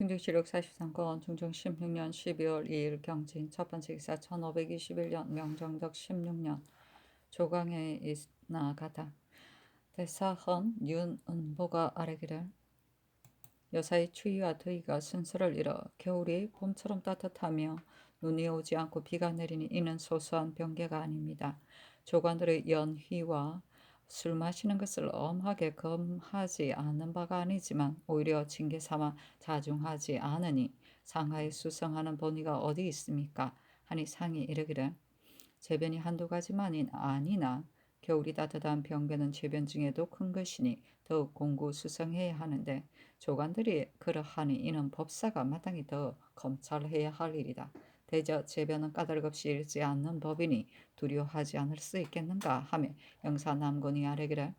중정시력 43건 중종 16년 12월 2일 경진 첫 번째 기사 1521년 명정덕 16년 조강에 있나가다 대사헌 윤은보가 아래기를 여사의 추위와 더위가 순서를 잃어 겨울이 봄처럼 따뜻하며 눈이 오지 않고 비가 내리니 이는 소소한 병개가 아닙니다. 조관들의 연휘와 술 마시는 것을 엄하게 금하지 않는 바가 아니지만 오히려 징계 삼아 자중하지 않으니 상하에 수성하는 본의가 어디 있습니까? 하니 상이 이르기를 재변이 한두 가지만이 아니나 겨울이 따뜻한 병변은 재변 중에도 큰 것이니 더욱 공고수성해야 하는데 조관들이 그러하니 이는 법사가 마땅히 더 검찰해야 할 일이다. 대저 재변은 까닭없이 일지 않는 법이니 두려워하지 않을 수 있겠는가 하며 영사 남군이 아뢰기를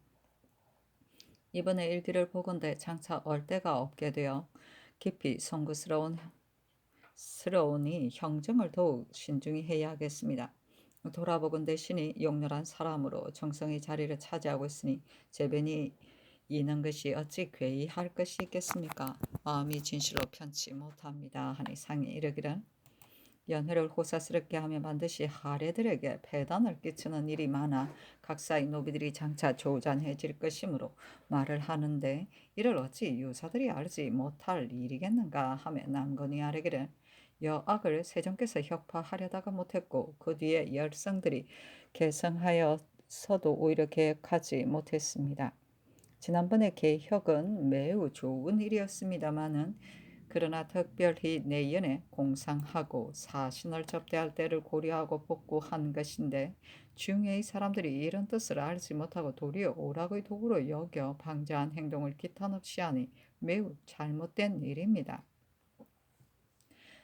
이번에 일기를 보건대 장차 얼데가 없게 되어 깊이 송구스러우니 형정을 더욱 신중히 해야 하겠습니다. 돌아보건대 신이 용렬한 사람으로 정성의 자리를 차지하고 있으니 재변이 이는 것이 어찌 괴이할 것이 있겠습니까? 마음이 진실로 편치 못합니다. 하니 상이 이르기를 연회를 호사스럽게 하며 반드시 하례들에게 폐단을 끼치는 일이 많아 각사의 노비들이 장차 조잔해질 것이므로 말을 하는데 이를 어찌 유사들이 알지 못할 일이겠는가 하며 남건이 아뢰기를 여악을 세종께서 혁파하려다가 못했고 그 뒤에 열성들이 개성하여서도 오히려 계획하지 못했습니다. 지난번의 개혁은 매우 좋은 일이었습니다마는 그러나 특별히 내연에 공상하고 사신을 접대할 때를 고려하고 복구한 것인데 중외의 사람들이 이런 뜻을 알지 못하고 도리어 오락의 도구로 여겨 방자한 행동을 기탄없이 하니 매우 잘못된 일입니다.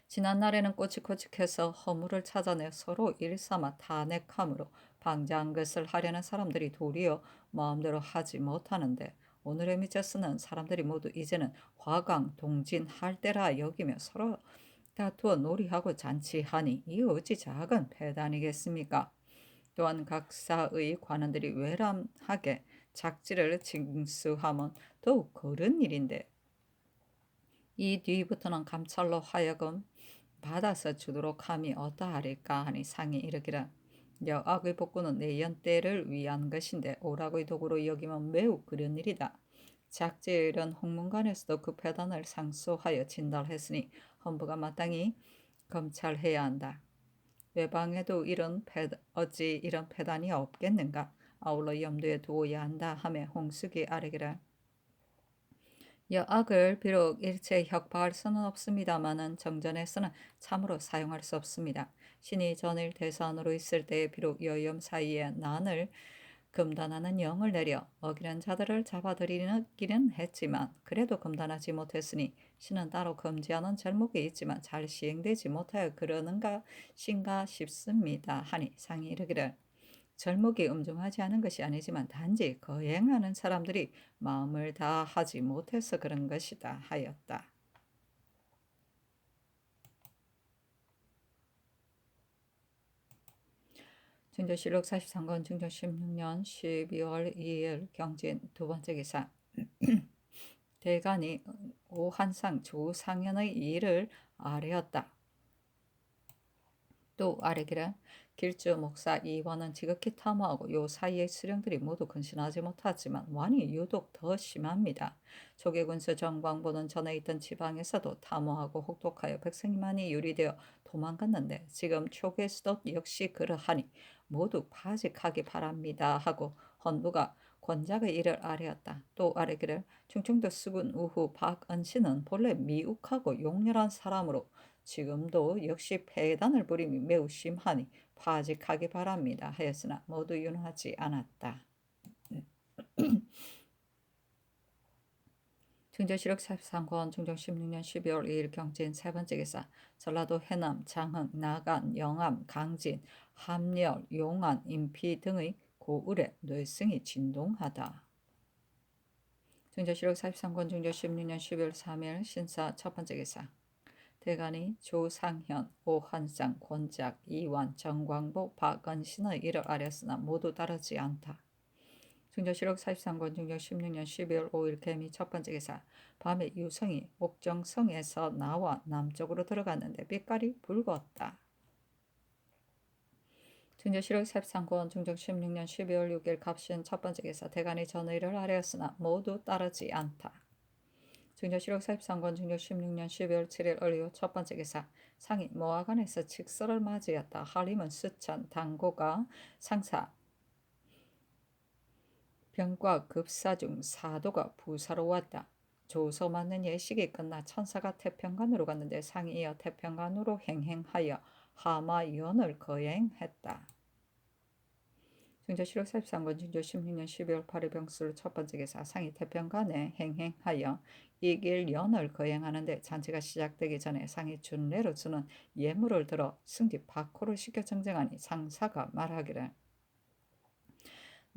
지난날에는 꼬치꼬치해서 허물을 찾아내 서로 일삼아 탄핵함으로 방자한 것을 하려는 사람들이 도리어 마음대로 하지 못하는데 오늘에 미쳐서는 사람들이 모두 이제는 화강동진할 때라 여기며 서로 다투어 놀이하고 잔치하니 이 어찌 작은 패단이겠습니까? 또한 각사의 관원들이 외람하게 작지를 징수하면 더욱 그른 일인데 이 뒤부터는 감찰로 하여금 받아서 주도록 함이 어떠하리까 하니 상이 이르기를 여악의 복구는 내연 때를 위한 것인데 오락의 도구로 여기면 매우 그런 일이다. 작제일은 홍문관에서도 그 패단을 상소하여 진달했으니 헌부가 마땅히 검찰해야 한다. 외방에도 어찌 이런 패단이 없겠는가? 아울러 염두에 두어야 한다 하며 홍숙이 아뢰기를 여악을 비록 일체 혁파할 수는 없습니다마는 정전에서는 참으로 사용할 수 없습니다. 신이 전일 대선으로 있을 때에 비록 여염 사이에 난을 금단하는 영을 내려 어기는 자들을 잡아들이기는 했지만 그래도 금단하지 못했으니 신은 따로 금지하는 절목이 있지만 잘 시행되지 못하여 그러는가 신가 싶습니다. 하니 상이 이르기를 절목이 음중하지 않은 것이 아니지만 단지 거행하는 사람들이 마음을 다하지 못해서 그런 것이다 하였다. 중조실록 43권 중조 16년 12월 2일 경진 두 번째 기사 대간이 오한상 조상현의 일을 아뢰었다. 또 아뢰기를 길주 목사 이원은 지극히 탐호하고 요 사이의 수령들이 모두 근신하지 못하지만 완이 유독 더 심합니다. 조계군수 정광보는 전에 있던 지방에서도 탐호하고 혹독하여 백성이 많이 유리되어 도망갔는데 지금 초계수도 역시 그러하니 모두 파직하기 바랍니다 하고 헌부가 권작의 일을 아뢰었다. 또 아뢰기를 충청도 수군 우후 박은신은 본래 미욱하고 용렬한 사람으로 지금도 역시 폐단을 부림이 매우 심하니 파직하기 바랍니다 하였으나 모두 윤하지 않았다. 중조실록 43권 중종 16년 12월 2일 경진 세 번째 기사 전라도 해남, 장흥, 나간, 영암, 강진, 함열, 용안, 인피 등의 고을에 뇌승이 진동하다. 중조실록 43권 중조 16년 12월 3일 신사 첫 번째 기사 대간이 조상현, 오한상, 권작, 이완, 정광보, 박은신의 일을 아뢰었으나 모두 따르지 않다. 중조실록 43권 중조 16년 12월 5일 개미 첫 번째 기사. 밤에 유성이 옥정성에서 나와 남쪽으로 들어갔는데 빛깔이 붉었다. 중조실록 43권 중조 16년 12월 6일 갑신 첫 번째 기사. 대간이 전의를 아뢰었으나 모두 따르지 않다. 중조실록 43권 중조 16년 12월 7일 을요 첫 번째 기사. 상이 모하관에서 직서를 맞이했다. 하림은 수천 당고가 상사 병과 급사 중 사도가 부사로 왔다. 조서 맞는 예식이 끝나 천사가 태평관으로 갔는데 상이 이어 태평관으로 행행하여 하마연을 거행했다. 중조실록 43권 중조 16년 12월 8일 병술 첫 번째 기사. 상이 태평관에 행행하여 이길연을 거행하는데 잔치가 시작되기 전에 상이 준례로 주는 예물을 들어 승지 박호를 시켜 정정하니 상사가 말하기를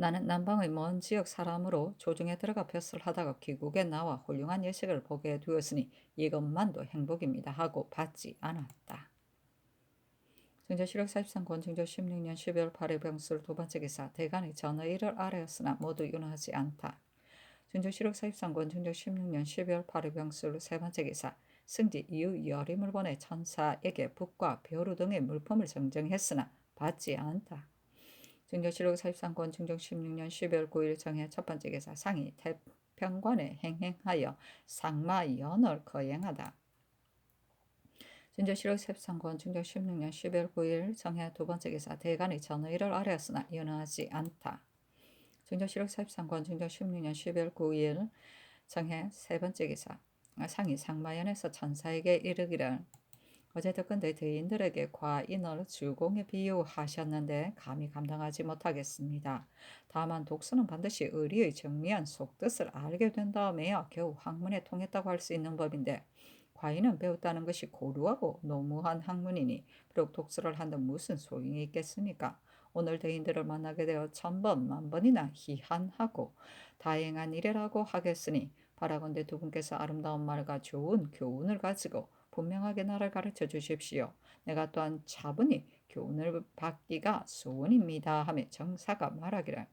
나는 남방의 먼 지역 사람으로 조중에 들어가 벼슬 하다가 귀국에 나와 훌륭한 예식을 보게 되었으니 이것만도 행복입니다 하고 받지 않았다. 중조실록 43권 중조 16년 12월 8일 병술 두 번째 기사. 대간의 전의를 아뢰었으나 모두 윤하지 않다. 중조실록 43권 중조 16년 12월 8일 병술 세 번째 기사. 승지 이후 여림을 보내 천사에게 북과 벼루 등의 물품을 정정했으나 받지 않다. 중조실록 43권 중조 16년 12월 9일 정해 첫 번째 기사. 상이 태평관에 행행하여 상마연을 거행하다. 중조실록 13권 중조 16년 12월 9일 정해 두 번째 기사. 대간의 전의를 아뢰었으나 윤하지 않다. 중조실록 13권 중조 16년 12월 9일 정해 세 번째 기사. 상이 상마연에서 천사에게 이르기를 어제도건대 대인들에게 과인을 주공에 비유하셨는데 감히 감당하지 못하겠습니다. 다만 독서는 반드시 의리의 정미한 속뜻을 알게 된 다음에야 겨우 학문에 통했다고 할 수 있는 법인데 과인은 배웠다는 것이 고루하고 너무한 학문이니 비록 독서를 한들 무슨 소용이 있겠습니까? 오늘 대인들을 만나게 되어 천번 만번이나 희한하고 다행한 일이라고 하겠으니 바라건대 두 분께서 아름다운 말과 좋은 교훈을 가지고 분명하게 나를 가르쳐 주십시오. 내가 또한 차분히 교훈을 받기가 소원입니다 하며 정사가 말하기를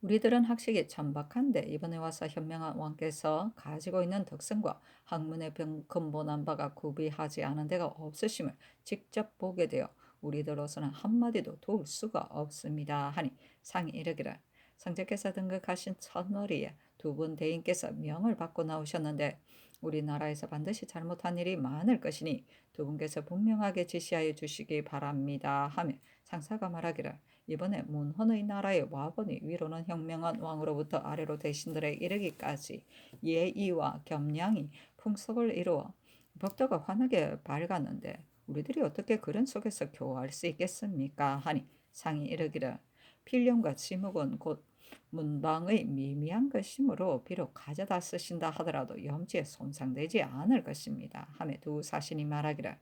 우리들은 학식이 천박한데 이번에 와서 현명한 왕께서 가지고 있는 덕성과 학문의 근본한 바가 구비하지 않은 데가 없으심을 직접 보게 되어 우리들로서는 한마디도 도울 수가 없습니다 하니 상이 이르기를 성제께서 등극하신 첫머리에 두 분 대인께서 명을 받고 나오셨는데 우리나라에서 반드시 잘못한 일이 많을 것이니 두 분께서 분명하게 지시하여 주시기 바랍니다 하며 상사가 말하기를 이번에 문헌의 나라에 와보니 위로는 현명한 왕으로부터 아래로 대신들에 이르기까지 예의와 겸양이 풍속을 이루어 법도가 환하게 밝았는데 우리들이 어떻게 그런 속에서 교화할 수 있겠습니까 하니 상이 이르기를 필령과 지목은 곧 문방의 미미한 것이므로 비록 가져다 쓰신다 하더라도 염치에 손상되지 않을 것입니다 하며 두 사신이 말하기를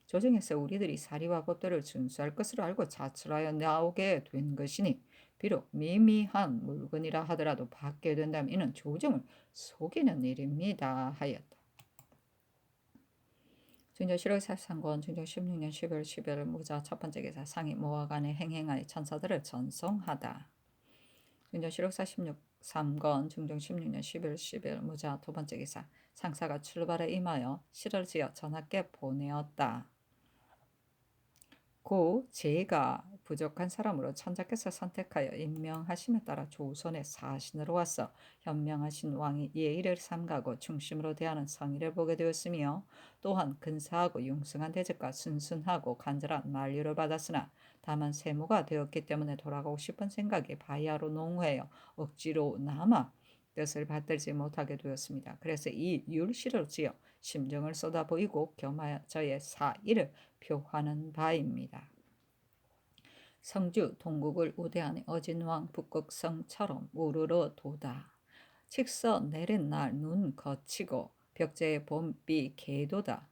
조정에서 우리들이 사리와 법도를 준수할 것을 알고 자출하여 나오게 된 것이니 비록 미미한 물건이라 하더라도 받게 된다면 이는 조정을 속이는 일입니다 하였다. 중조실록 43권 중조 16년 12월 10일 무자 첫 번째 기사. 상이 모하간에 행행하여 천사들을 전송하다. 중조실록 43권 중종 16년 11월 10일 무자 두 번째 기사. 상사가 출발에 임하여 시를 지어 전하께 보내었다. 고 제가 부족한 사람으로 천자께서 선택하여 임명하심에 따라 조선의 사신으로 와서 현명하신 왕이 예의를 삼가고 중심으로 대하는 성의를 보게 되었으며 또한 근사하고 융성한 대접과 순순하고 간절한 만류를 받았으나 다만 세무가 되었기 때문에 돌아가고 싶은 생각이 바야로 농후하여 억지로 남아 뜻을 받들지 못하게 되었습니다. 그래서 이 율시를 지어 심정을 쏟아보이고 겸하여 저의 사의를 표하는 바입니다. 성주 동국을 우대하는 어진왕 북극성처럼 우르르 돋아 칙서 내린 날 눈 거치고 벽제의 봄비 개도다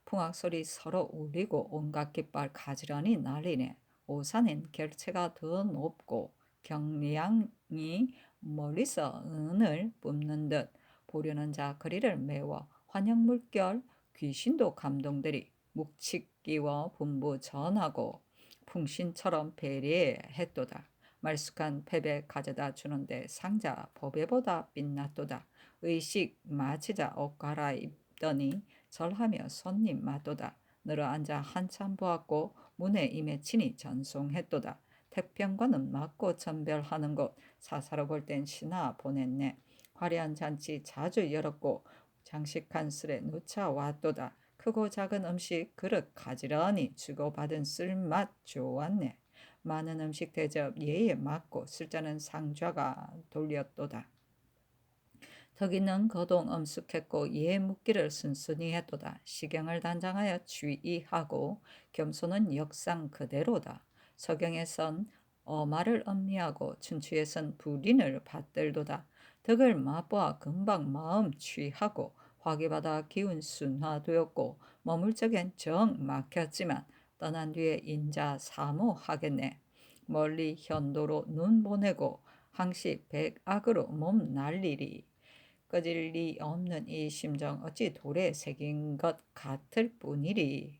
풍악소리 서로 울리고 온갖 깃발 가지런히 날리네 오산엔 결체가 더 높고 경량이 멀리서 은을 뿜는 듯 보려는 자 거리를 메워 환영물결 귀신도 감동들이 묵칙 끼워 분부 전하고 풍신처럼 배려했도다. 말쑥한 패배 가져다 주는데 상자 보배보다 빛났도다. 의식 마치자 옷 갈아입더니 절하며 손님 맞도다. 늘어앉아 한참 보았고 문에 임해 친히 전송했도다. 태평관은 맞고 전별하는 곳 사사로 볼 땐 신하 보냈네. 화려한 잔치 자주 열었고 장식한 술에 누차 왔도다. 크고 작은 음식 그릇 가지런히 주고받은 쓸맛 좋았네. 많은 음식 대접 예에 맞고 술자는 상좌가 돌렸도다. 덕이는 거동 엄숙했고 예 묻기를 순순히 했도다. 시경을 단장하여 주의하고 겸손은 역상 그대로다. 서경에선 어마를 음미하고 춘추에선 불인을 받들도다. 덕을 맛보아 금방 마음 취하고 화기받아 기운 순화되었고 머물 적엔 정 막혔지만 떠난 뒤에 인자 사모하겠네. 멀리 현도로 눈 보내고 항시 백악으로 몸 날리리. 꺼질 리 없는 이 심정 어찌 돌에 새긴 것 같을 뿐이리.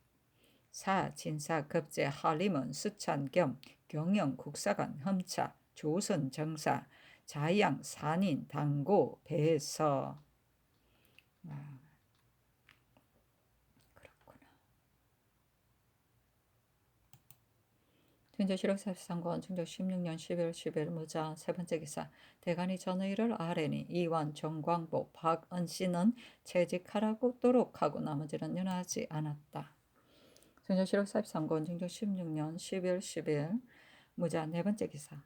사 진사 급제 한림은 수찬 겸 경영 국사관 험차 조선 정사 자양 산인 당고 배서. 아, 그렇구나. 등조실록 43권 중조 16년 12월 10일 무자 세 번째 기사 대간이 전의를 아뢰니 이완 정광보 박은씨는 채직하라고도록 하고 나머지는 윤하지 않았다. 등조실록 43권 중조 16년 12월 10일 무자 네 번째 기사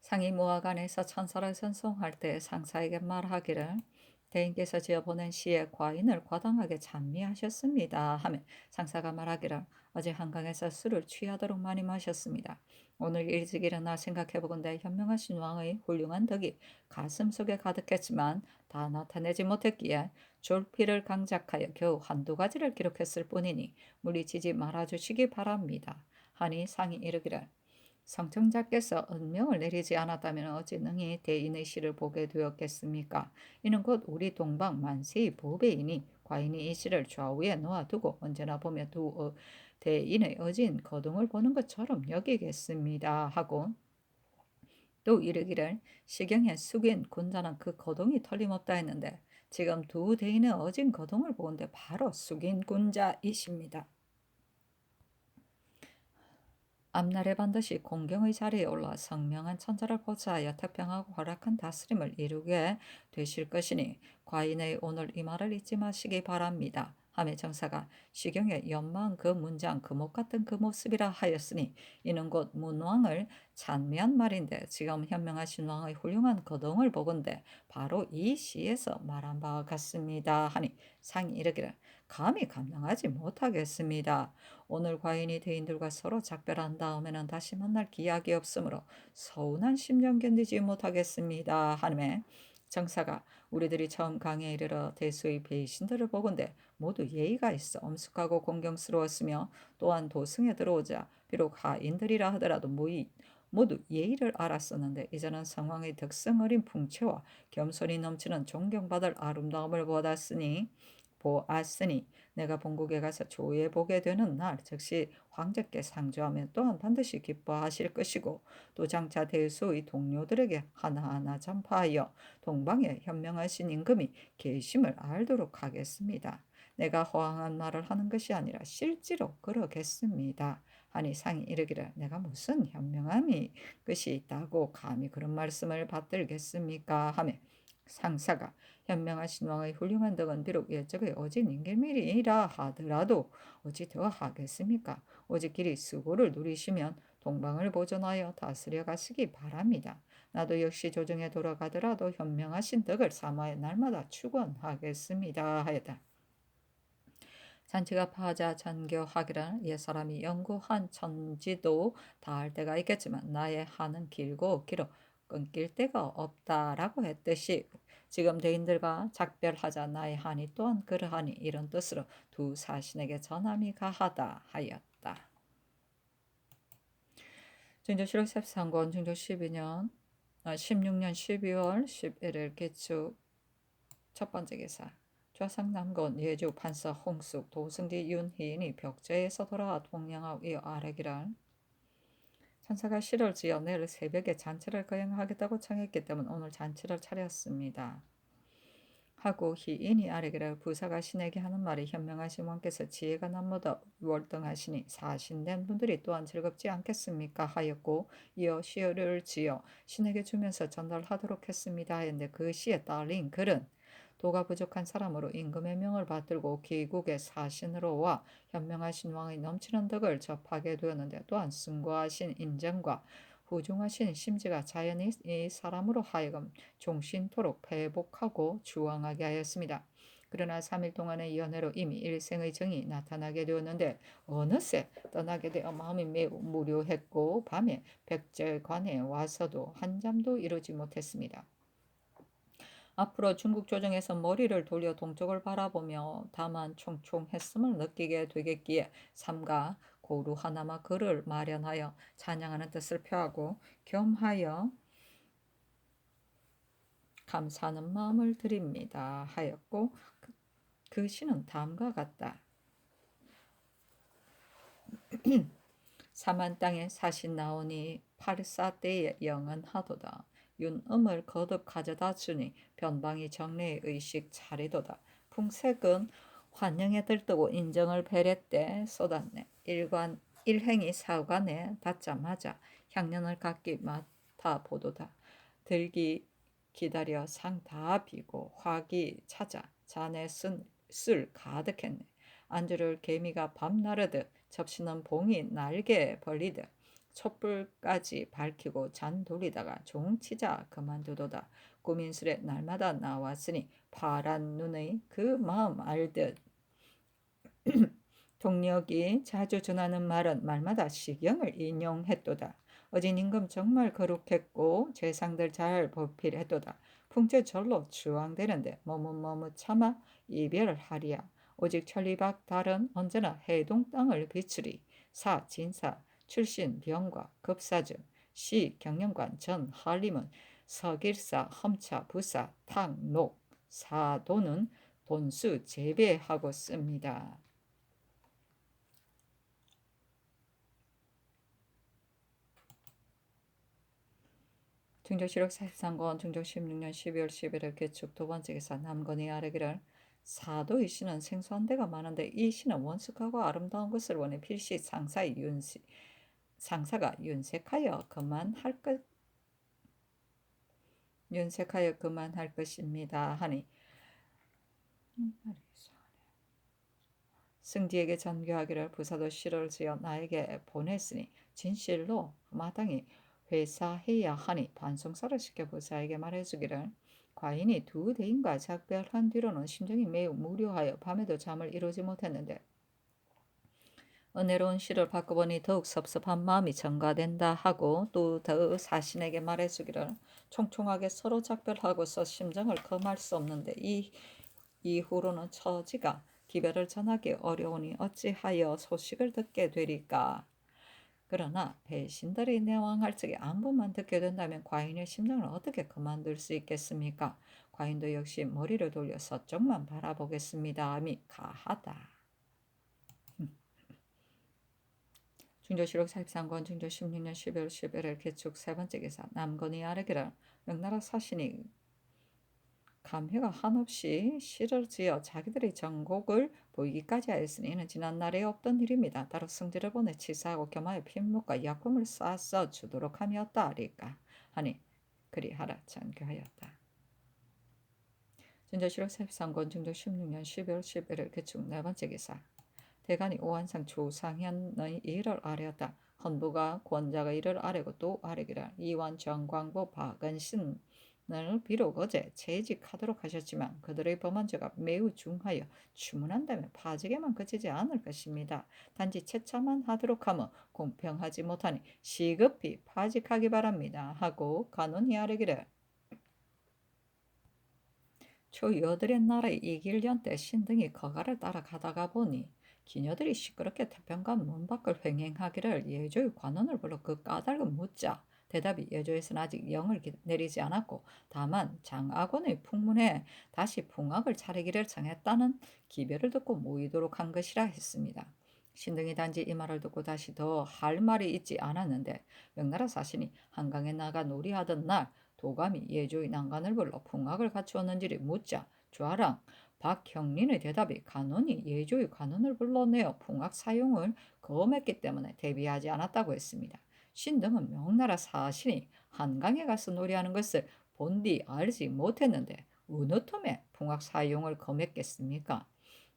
상이 무화관에서 천사를 선송할 때 상사에게 말하기를 대인께서 지어보낸 시에 과인을 과당하게 찬미하셨습니다 하며 상사가 말하기를 어제 한강에서 술을 취하도록 많이 마셨습니다. 오늘 일찍 일어나 생각해보건대 현명하신 왕의 훌륭한 덕이 가슴속에 가득했지만 다 나타내지 못했기에 졸피를 강작하여 겨우 한두 가지를 기록했을 뿐이니 물리치지 말아주시기 바랍니다 하니 상이 이르기를 성청자께서 은명을 내리지 않았다면 어찌 능히 대인의 시를 보게 되었겠습니까? 이는 곧 우리 동방 만세의 보배이니 과인이 이 시를 좌우에 놓아두고 언제나 보며 두 대인의 어진 거동을 보는 것처럼 여기겠습니다 하고 또 이르기를 시경에 숙인 군자는 그 거동이 틀림없다 했는데 지금 두 대인의 어진 거동을 보건대 바로 숙인 군자이십니다. 앞날에 반드시 공경의 자리에 올라 성명한 천자를 보좌하여 태평하고 활락한 다스림을 이루게 되실 것이니 과인의 오늘 이 말을 잊지 마시기 바랍니다. 하며 정사가 시경의 연마한 그 문장 금옥 같은 그 모습이라 하였으니 이는 곧 문왕을 찬미한 말인데 지금 현명하신 왕의 훌륭한 거동을 보건대 바로 이 시에서 말한 바와 같습니다. 하니 상이 이르기를 감히 감당하지 못하겠습니다. 오늘 과인이 대인들과 서로 작별한 다음에는 다시 만날 기약이 없으므로 서운한 심정 견디지 못하겠습니다. 하며 정사가 우리들이 처음 강에 이르러 대수의 배신들을 보건대 모두 예의가 있어 엄숙하고 공경스러웠으며 또한 도승에 들어오자 비록 하인들이라 하더라도 모두 예의를 알았었는데 이제는 성왕의 덕성 어린 풍채와 겸손이 넘치는 존경받을 아름다움을 보았으니 내가 본국에 가서 조에 보게 되는 날 즉시 황제께 상주하면 또한 반드시 기뻐하실 것이고 또 장차 대수의 동료들에게 하나하나 전파하여 동방에 현명하신 임금이 계심을 알도록 하겠습니다. 내가 허황한 말을 하는 것이 아니라 실제로 그러겠습니다. 하니 상이 이르기를 내가 무슨 현명함이 것이 있다고 감히 그런 말씀을 받들겠습니까 하며 상사가 현명하신 왕의 훌륭한 덕은 비록 옛적의 어진 임금이라 하더라도 어찌 더 하겠습니까? 오직 길이 수고를 누리시면 동방을 보존하여 다스려 가시기 바랍니다. 나도 역시 조정에 돌아가더라도 현명하신 덕을 삼아야 날마다 축원하겠습니다 하였다. 잔치가 파하자 전교하기를 옛사람이 연구한 천지도 다할 때가 있겠지만 나의 한은 길고 길어 끊길 데가 없다라고 했듯이 지금 대인들과 작별하자 나의 한이 또한 그러하니 이런 뜻으로 두 사신에게 전함이 가하다 하였다. 중조실록 13권 중조 16년 12월 11일 개축 첫 번째 기사 좌상남건 예주 판서 홍숙 도승지 윤희인이 벽제에서 돌아와 동양하고 이어 아래기랄 천사가 시를 지어 내일 새벽에 잔치를 거행하겠다고 청했기 때문에 오늘 잔치를 차렸습니다. 하고 희인이 아래기를 부사가 신에게 하는 말이 현명하신 왕께서 지혜가 남보다 월등하시니 사신된 분들이 또한 즐겁지 않겠습니까 하였고 이어 시를 지어 신에게 주면서 전달하도록 했습니다 하였는데 그 시에 딸린 글은 도가 부족한 사람으로 임금의 명을 받들고 귀국의 사신으로 와 현명하신 왕의 넘치는 덕을 접하게 되었는데 또한 숭고하신 인정과 후중하신 심지가 자연히 이 사람으로 하여금 종신토록 회복하고 주왕하게 하였습니다. 그러나 3일 동안의 연애로 이미 일생의 정이 나타나게 되었는데 어느새 떠나게 되어 마음이 매우 무료했고 밤에 백제관에 와서도 한잠도 이루지 못했습니다. 앞으로 중국 조정에서 머리를 돌려 동쪽을 바라보며 다만 총총했음을 느끼게 되겠기에 삼가 고루 하나마 글을 마련하여 찬양하는 뜻을 표하고 겸하여 감사하는 마음을 드립니다 하였고 그 시는 다음과 같다. 사만 땅에 사신 나오니 팔사 때에 영은하도다. 윤음을 거듭 가져다 주니 변방이 정례의 의식 차리도다. 풍색은 환영에 들뜨고 인정을 베레때 쏟았네. 일행이 사관에 닿자마자 향년을 각기 맡아 보도다. 들기 기다려 상 다 비고 화기 찾아 잔에 술 가득했네. 안주를 개미가 밤 나르듯 접시는 봉이 날개 벌리듯 촛불까지 밝히고 잔 돌리다가 종치자 그만두도다. 꾸민술에 날마다 나왔으니 파란 눈의 그 마음 알듯 동력이 자주 전하는 말은 말마다 시경을 인용했도다. 어진 임금 정말 거룩했고 재상들 잘 보필했도다. 풍채 절로 주왕되는데 머뭇머뭇 참아 이별하리야. 오직 천리박 달은 언제나 해동 땅을 비추리. 사 진사 출신 병과 급사증 시 경영관 전 한림은 서길사 험차 부사 탕록 사도는 돈수 재배하고 씁니다. 중조실록 43권 중조 16년 12월 11일 개축 두 번째 기사 남건이 아뢰기를 사도 이 시는 생소한 데가 많은데 이 시는 원숙하고 아름다운 것을 원해 필시 상사가 윤색하여 그만할 것입니다 하니 승지에게 전교하기를 부사도 시를 지어 나에게 보냈으니 진실로 마땅히 회사해야 하니 반송사를 시켜 부사에게 말해주기를 과인이 두 대인과 작별한 뒤로는 심정이 매우 무료하여 밤에도 잠을 이루지 못했는데 은혜로운 시를 바꿔보니 더욱 섭섭한 마음이 전가된다 하고 또 더 사신에게 말해주기를 총총하게 서로 작별하고서 심정을 금할 수 없는데 이후로는 처지가 기별을 전하기 어려우니 어찌하여 소식을 듣게 되리까. 그러나 배신들이 내왕할 적에 안부만 듣게 된다면 과인의 심정을 어떻게 그만둘 수 있겠습니까? 과인도 역시 머리를 돌려 서쪽만 바라보겠습니다. 함이 가하다. 중조실록 43권 중조 16년 12월 11일 개축 세 번째 기사 남건이 아뢰기를 명나라 사신이 감회가 한없이 시를 지어 자기들의 정곡을 보이기까지 하였으니 이는 지난날에 없던 일입니다. 따로 승지를 보내 치사하고 겸하여 핀목과 약품을 쌓아 주도록 함이었다 하리까 하니 그리하라 전교하였다. 중조실록 43권 중조 16년 12월 11일 개축 네 번째 기사 대간이 오한상 조상현의 일을 아뢰었다. 헌부가 권자가 이를 아뢰고 또 아뢰기를 이완 정광보 박은신을 비록 어제 재직하도록 하셨지만 그들의 범한 죄가 매우 중하여 추문한다면 파직에만 그치지 않을 것입니다. 단지 채차만 하도록 하면 공평하지 못하니 시급히 파직하기 바랍니다. 하고 간언히 아뢰기를 초여들의 나라의 이길년 때 신등이 거가를 따라가다가 보니 기녀들이 시끄럽게 태평관 문 밖을 횡행하기를 예조의 관원을 불러 그 까닭을 묻자 대답이 예조에서는 아직 영을 내리지 않았고 다만 장악원의 풍문에 다시 풍악을 차리기를 정했다는 기별을 듣고 모이도록 한 것이라 했습니다. 신등이 단지 이 말을 듣고 다시 더 할 말이 있지 않았는데 명나라 사신이 한강에 나가 놀이하던 날 도감이 예조의 난간을 불러 풍악을 갖추었는지를 묻자 좌랑 박형린의 대답이 간원이 예조의 간원을 불러내어 풍악 사용을 거험했기 때문에 대비하지 않았다고 했습니다. 신등은 명나라 사신이 한강에 가서 놀이하는 것을 본디 알지 못했는데 어느 틈에 풍악 사용을 검했겠습니까?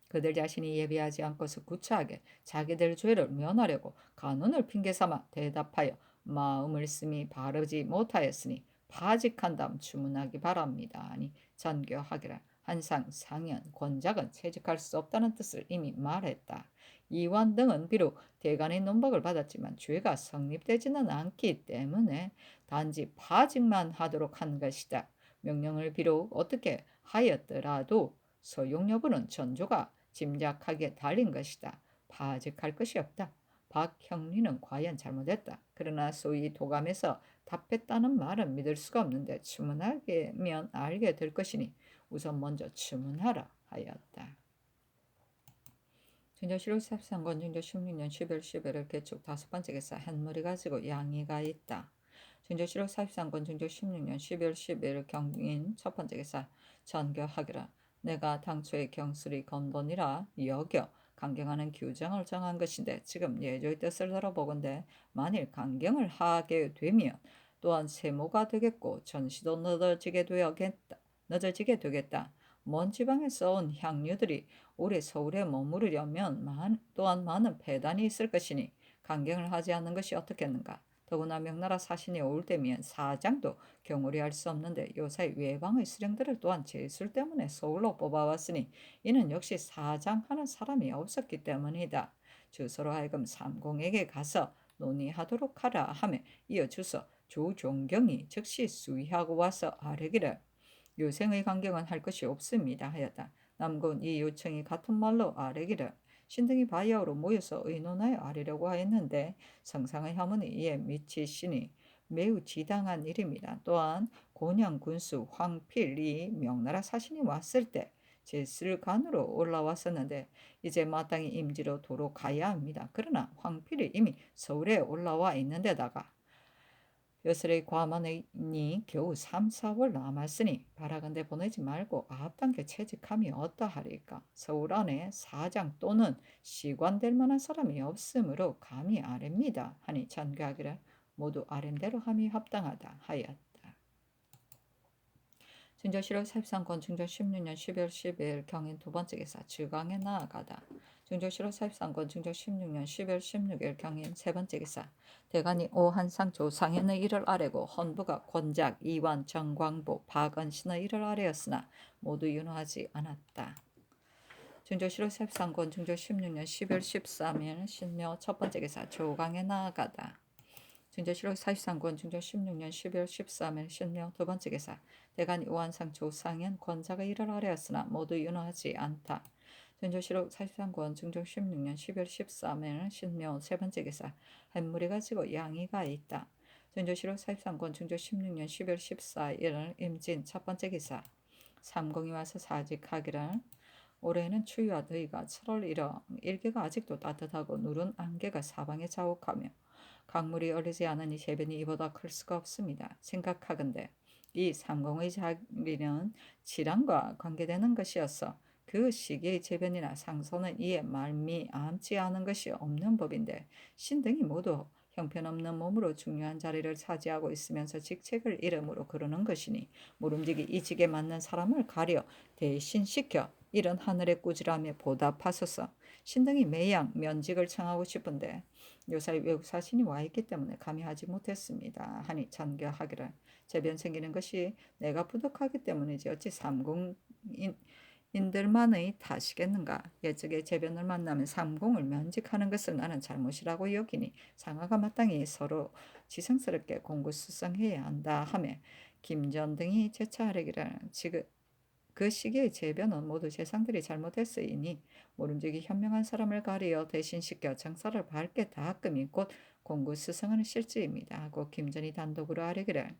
그들 자신이 예비하지 않고서 구차하게 자기들 죄를 면하려고 간언을 핑계삼아 대답하여 마음을 쓰미 바르지 못하였으니 파직한 다음 주문하기 바랍니다. 아니 전교하기라. 한상, 상현, 권작은 채직할 수 없다는 뜻을 이미 말했다. 이완 등은 비록 대간의 논박을 받았지만 죄가 성립되지는 않기 때문에 단지 파직만 하도록 한 것이다. 명령을 비록 어떻게 하였더라도 소용 여부는 전조가 짐작하기에 달린 것이다. 파직할 것이 없다. 박형리는 과연 잘못했다. 그러나 소위 도감에서 답했다는 말은 믿을 수가 없는데 주문하면 알게 될 것이니 우선 먼저 주문하라 하였다. 중조실록 13권 중조 16년 11월 10일을 개축 다섯 번째 기사 한물이 가지고 양이가 있다. 중조실록 43권 중조 16년 12월 10일 경인 첫 번째 기사 전교하기라. 내가 당초에 경술이 건본이라 여겨 강경하는 규정을 정한 것인데 지금 예조의 뜻을 들어보건대 만일 강경을 하게 되면 또한 세모가 되겠고 전시도 늦어지게 되겠다. 먼 지방에서 온 향유들이 올해 서울에 머무르려면 또한 많은 배단이 있을 것이니 강경을 하지 않는 것이 어떻겠는가. 더구나 명나라 사신이 올 때면 사장도 경홀히 할 수 없는데 요새 외방의 수령들을 또한 제술 때문에 서울로 뽑아왔으니 이는 역시 사장하는 사람이 없었기 때문이다. 주소로 하여금 삼공에게 가서 논의하도록 하라 하며 이어 주소 조종경이 즉시 수의하고 와서 아뢰기를 유생의 강경은 할 것이 없습니다 하였다. 남군 이 요청이 같은 말로 아뢰기를 신등이 바야흐로 모여서 의논하여 아뢰려고 하였는데 성상의 혐은이 이에 미치시니 매우 지당한 일입니다. 또한 곤양 군수 황필이 명나라 사신이 왔을 때 제술간으로 올라왔었는데 이제 마땅히 임지로 도로 가야 합니다. 그러나 황필이 이미 서울에 올라와 있는데다가 벼슬의 과만이 겨우 3, 4월 남았으니 바라건대 보내지 말고 앞당겨 채직함이 어떠하리까. 서울 안에 사장 또는 시관될 만한 사람이 없으므로 감히 아랩니다 하니 전교하기를 모두 아랜대로 함이 합당하다 하였다. 중조실록 43권 중조 16년 12월 10일 경인 두 번째 기사 주강에 나아가다. 중조실록 43권 중조 16년 12월 16일 경인 세 번째 기사 대간이 오한상 조상현의 일을 아뢰고 헌부가 권작, 이완, 정광보, 박언신의 일을 아뢰었으나 모두 윤호하지 않았다. 중조실록 43권 중조 16년 12월 13일 신묘 첫 번째 기사 조강에 나아가다. 중조실록 43권 중조 16년 12월 13일 신묘 두 번째 기사 대간이 오한상 조상현 권작의 일을 아뢰었으나 모두 윤호하지 않다. 중조실록 43권 중조 16년 12월 13일 신묘 세 번째 기사 한물이 가지고 양이가 있다. 중조실록 43권 중조 16년 12월 14일 임진 첫 번째 기사 삼공이 와서 사직하기를 올해는 추위와 더위가 7월 1월 일개가 아직도 따뜻하고 누른 안개가 사방에 자욱하며 강물이 얼리지 않으니 재변이 이보다 클 수가 없습니다. 생각하건대 이 삼공의 자리는 질환과 관계되는 것이어서 그 시기의 재변이나 상소는 이에 말미암지 않은 것이 없는 법인데 신등이 모두 형편없는 몸으로 중요한 자리를 차지하고 있으면서 직책을 이름으로 그러는 것이니 모름지기 이 직에 맞는 사람을 가려 대신시켜 이런 하늘의 꾸지람에 보답하소서. 신등이 매양 면직을 청하고 싶은데 요사이 외국 사신이 와 있기 때문에 감히 하지 못했습니다. 하니 전교하기를 재변 생기는 것이 내가 부득하기 때문이지 어찌 삼공인들만의 탓이겠는가. 예적의 재변을 만나면 삼공을 면직하는 것을 나는 잘못이라고 여기니 상하가 마땅히 서로 지성스럽게 공구수성해야 한다 하며 김전 등이 재차하려기를 지금 그 시기의 재변은 모두 재상들이 잘못했으이니 모름지기 현명한 사람을 가리어 대신시켜 장사를 밝게 닦음이 곧 공구수성하는 실지입니다 하고 김전이 단독으로 아뢰기를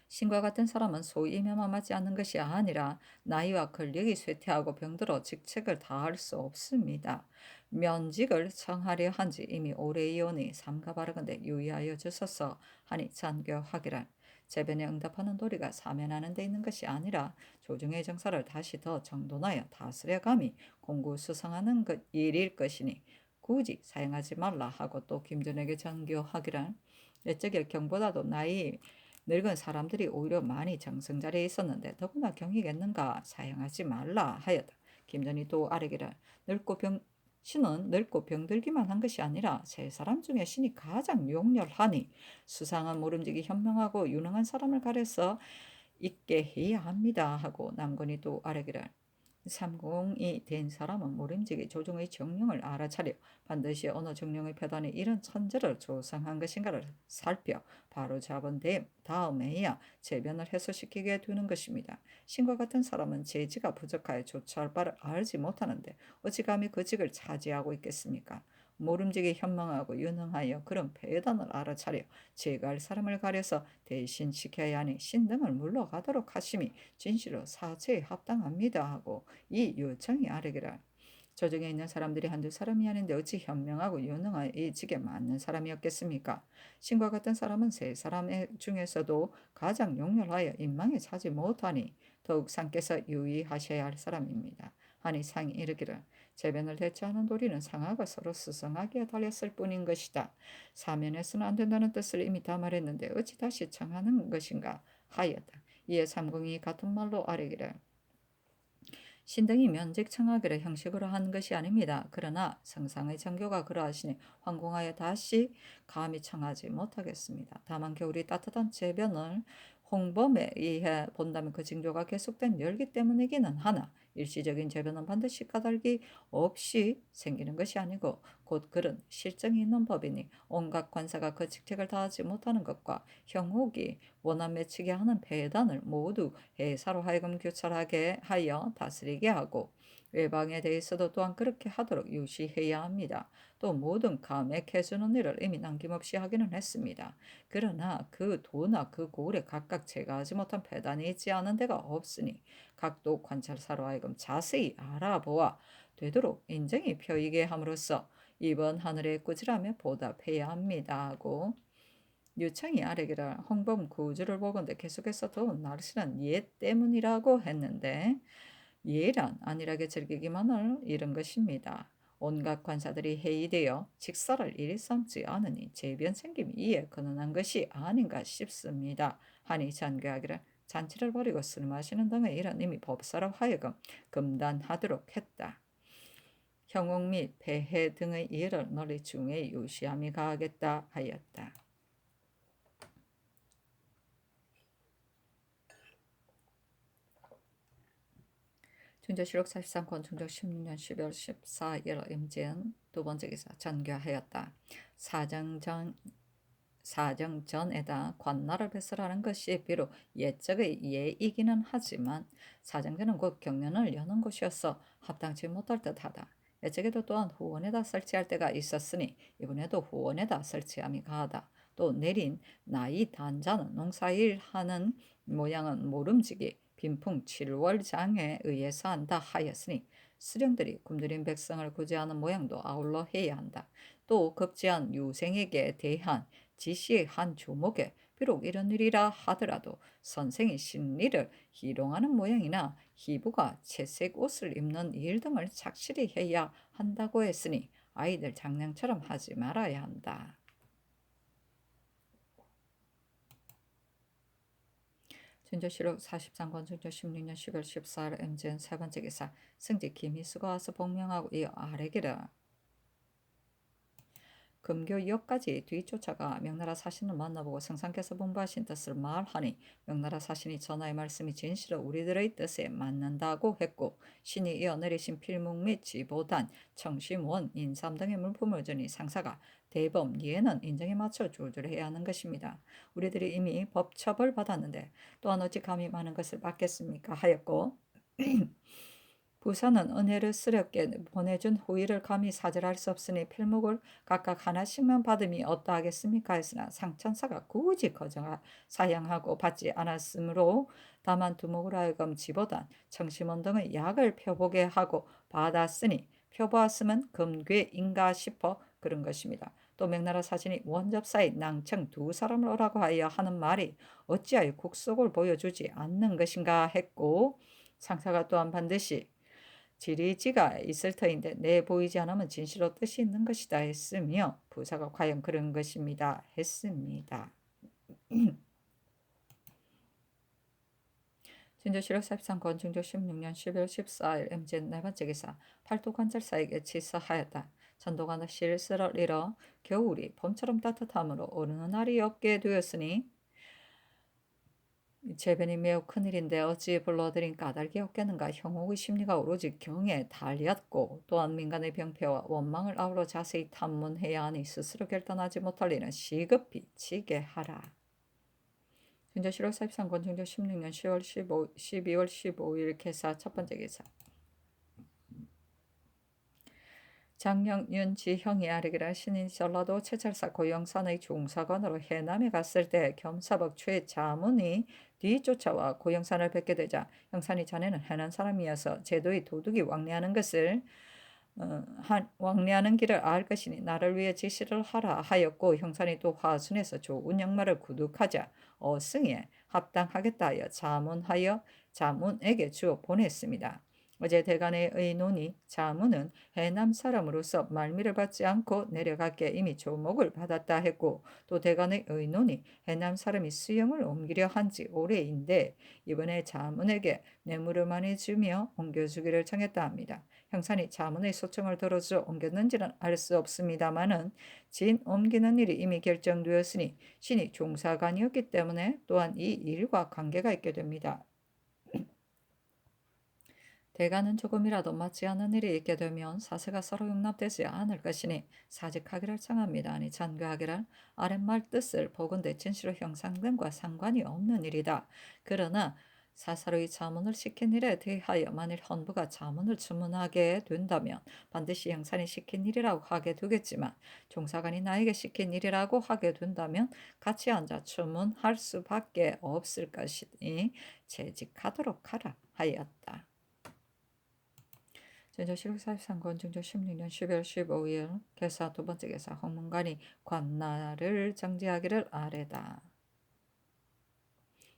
신과 같은 사람은 소위 임함하지 않는 것이 아니라 나이와 권력이 쇠퇴하고 병들어 직책을 다할 수 없습니다. 면직을 청하려 한지 이미 오래이오니 삼가 바르건대 유의하여 주소서 하니 잔교하기를 재변에 응답하는 도리가 사면하는 데 있는 것이 아니라 조정의 정사를 다시 더 정돈하여 다스려 감히 공구수성하는 것 일일 것이니 굳이 사용하지 말라 하고 또 김준에게 전교하기를 옛적에 경보다도 나이 늙은 사람들이 오히려 많이 정승자리에 있었는데 더구나 경이겠는가 사용하지 말라 하였다. 김전이 또 아뢰기를 신은 늙고 병들기만 한 것이 아니라 세 사람 중에 신이 가장 용렬하니 수상한 모름지기 현명하고 유능한 사람을 가려서 있게 해야 합니다 하고 남건이 또 아뢰기를 삼공이 된 사람은 모름지기 조정의 정령을 알아차려 반드시 어느 정령의 패단이 이런 천재를 조성한 것인가를 살펴 바로 잡은 다음에야 재변을 해소시키게 되는 것입니다. 신과 같은 사람은 재지가 부족하여 조처할 바를 알지 못하는데 어찌 감히 그 직을 차지하고 있겠습니까? 모름지기 현명하고 유능하여 그런 패단을 알아차려 제갈 사람을 가려서 대신 시켜야 하니 신등을 물러가도록 하심이 진실로 사죄에 합당합니다 하고 이 요청이 아뢰기를 저중에 있는 사람들이 한두 사람이 아닌데 어찌 현명하고 유능한 이 직에 맞는 사람이었겠습니까? 신과 같은 사람은 세 사람 중에서도 가장 용렬하여 인망에 차지 못하니 더욱 상께서 유의하셔야 할 사람입니다. 하니 상이 이르기를 재변을 대처하는 도리는 상하가 서로 수성하기에 달렸을 뿐인 것이다. 사면에서는 안 된다는 뜻을 이미 다 말했는데 어찌 다시 청하는 것인가 하였다. 이에 삼공이 같은 말로 아뢰기를 신등이 면직 청하기를 형식으로 한 것이 아닙니다. 그러나 성상의 정교가 그러하시니 황공하여 다시 감히 청하지 못하겠습니다. 다만 겨울이 따뜻한 재변을 홍범에 의해 본다면 그 징조가 계속된 열기 때문이기는 하나 일시적인 재변은 반드시 까닭이 없이 생기는 것이 아니고 곧 그런 실정이 있는 법이니 온갖 관사가 그 직책을 다하지 못하는 것과 형옥이 원한 맺히게 하는 배단을 모두 해사로 하여금 교찰하게 하여 다스리게 하고 외방에 대해서도 또한 그렇게 하도록 유시해야 합니다. 또 모든 감액 해주는 일을 이미 남김없이 하기는 했습니다. 그러나 그 도나 그 고을에 각각 제거하지 못한 배단이 있지 않은 데가 없으니 각도 관찰사로 하여금 자세히 알아보아 되도록 인정이 펴이게 함으로써 이번 하늘의 꾸지람에 보답해야 합니다 하고 유창이 아래기를 홍범 구주를 보건대 계속해서 더운 날씨는 예 때문이라고 했는데 예란 안일하게 즐기기만을 이른 것입니다. 온갖 관사들이 회의되어 직사를 일삼지 않으니 재변 생김이 이에 근원한 것이 아닌가 싶습니다. 하니 잔괴하기를 잔치를 벌이고 술 마시는 등의 일은 이미 법사로 하여금 금단하도록 했다. 형옥 및 폐해 등의 일을 널리 중에 유시함이 가하겠다 하였다. 중조실록 43권 중조 16년 12월 14일 임진 두 번째 기사 전교하였다. 사정전에다 관나를 배설하는 것이 비록 옛적의 예이기는 하지만 사정전은 곧 경련을 여는 곳이어서 합당치 못할 듯하다. 옛적에도 또한 후원에다 설치할 때가 있었으니 이번에도 후원에다 설치함이 가하다. 또 내린 나이 단자는 농사일 하는 모양은 모름지기 빈풍 7월장에 의해서 한다 하였으니 수령들이 굶주린 백성을 구제하는 모양도 아울러 해야 한다. 또 급제한 유생에게 대한 지시의 한 조목에 비록 이런 일이라 하더라도 선생이 신리를 희롱하는 모양이나 희부가 채색 옷을 입는 일 등을 착실히 해야 한다고 했으니 아이들 장량처럼 하지 말아야 한다. 준조실록 43권 중조 16년 10월 14일 임진 세 번째 기사 승지 김희수가 와서 복명하고 이어 아뢰기를 금교역까지 뒤쫓아가 명나라 사신을 만나보고 성상께서 분부하신 뜻을 말하니 명나라 사신이 전하의 말씀이 진실로 우리들의 뜻에 맞는다고 했고 신이 이어 내리신 필묵 및 지보단, 청심원, 인삼 등의 물품을 주니 상사가 대범, 예는 인정에 맞춰 줄줄 해야 하는 것입니다. 우리들이 이미 법처벌 받았는데 또한 어찌 감히 많은 것을 받겠습니까? 하였고 부사는 은혜를 스럽게 보내준 후일을 감히 사절할 수 없으니 필목을 각각 하나씩만 받음이 어떠하겠습니까? 했으나 상천사가 굳이 거절하 사양하고 받지 않았으므로 다만 두목을 하여금 지보단 청심원 등의 약을 펴보게 하고 받았으니 표보았으면 금괴인가 싶어 그런 것입니다. 또 명나라 사신이 원접사의 낭청 두 사람을 오라고 하여 하는 말이 어찌하여 국속을 보여주지 않는 것인가 했고 상사가 또한 반드시 지리지가 있을 터인데 내 보이지 않으면 진실로 뜻이 있는 것이다 했으며 부사가 과연 그런 것입니다 했습니다. 진조실록 43 건충조 16년 12월 14일 MZ 네 번째 기사 팔도관절사에게 치서하였다. 전도관의 실스를 잃어 겨울이 봄처럼 따뜻함으로 오르는 날이 없게 되었으니 재변이 매우 큰일인데 어찌 불러들인 까닭이 없겠는가. 형옥의 심리가 오로지 경에 달렸고 또한 민간의 병폐와 원망을 아우러 자세히 탐문해야 하니 스스로 결단하지 못할 일은 시급히 치게 하라. 준조실록 43권 중조 16년 12월 15일 개사 첫 번째 개사 장영, 윤, 지형이 아래기라 신인 전라도 최철사 고영산의 중사관으로 해남에 갔을 때 겸사복 최자문이 뒤쫓아와 고영산을 뵙게 되자 형산이 자네는 해난 사람이어서 제도의 도둑이 왕래하는 것을 왕래하는 길을 알 것이니 나를 위해 지시를 하라 하였고 형산이 또 화순에서 좋은 양말을 구둑하자 어승에 합당하겠다 하여 자문하여 자문에게 주어 보냈습니다. 어제 대간의 의논이 자문은 해남 사람으로서 말미를 받지 않고 내려갈게 이미 조목을 받았다 했고 또 대간의 의논이 해남 사람이 수영을 옮기려 한지 오래인데 이번에 자문에게 뇌물을 많이 주며 옮겨주기를 청했다 합니다. 형산이 자문의 소청을 들어줘 옮겼는지는 알 수 없습니다마는 진 옮기는 일이 이미 결정되었으니 신이 종사관이었기 때문에 또한 이 일과 관계가 있게 됩니다. 대가는 조금이라도 맞지 않는 일이 있게 되면 사세가 서로 용납되지 않을 것이니 사직하기를 청합니다. 아니 잔교하기를 아랫말 뜻을 보건대 진실로 형상됨과 상관이 없는 일이다. 그러나 사사로이 자문을 시킨 일에 대하여 만일 헌부가 자문을 주문하게 된다면 반드시 형산이 시킨 일이라고 하게 되겠지만 종사관이 나에게 시킨 일이라고 하게 된다면 같이 앉아 주문할 수밖에 없을 것이니 재직하도록 하라 하였다. 진조실록 43권 중조 16년 12월 15일 개사 두 번째 개사 홍문관이 관나를 정지하기를 아래다.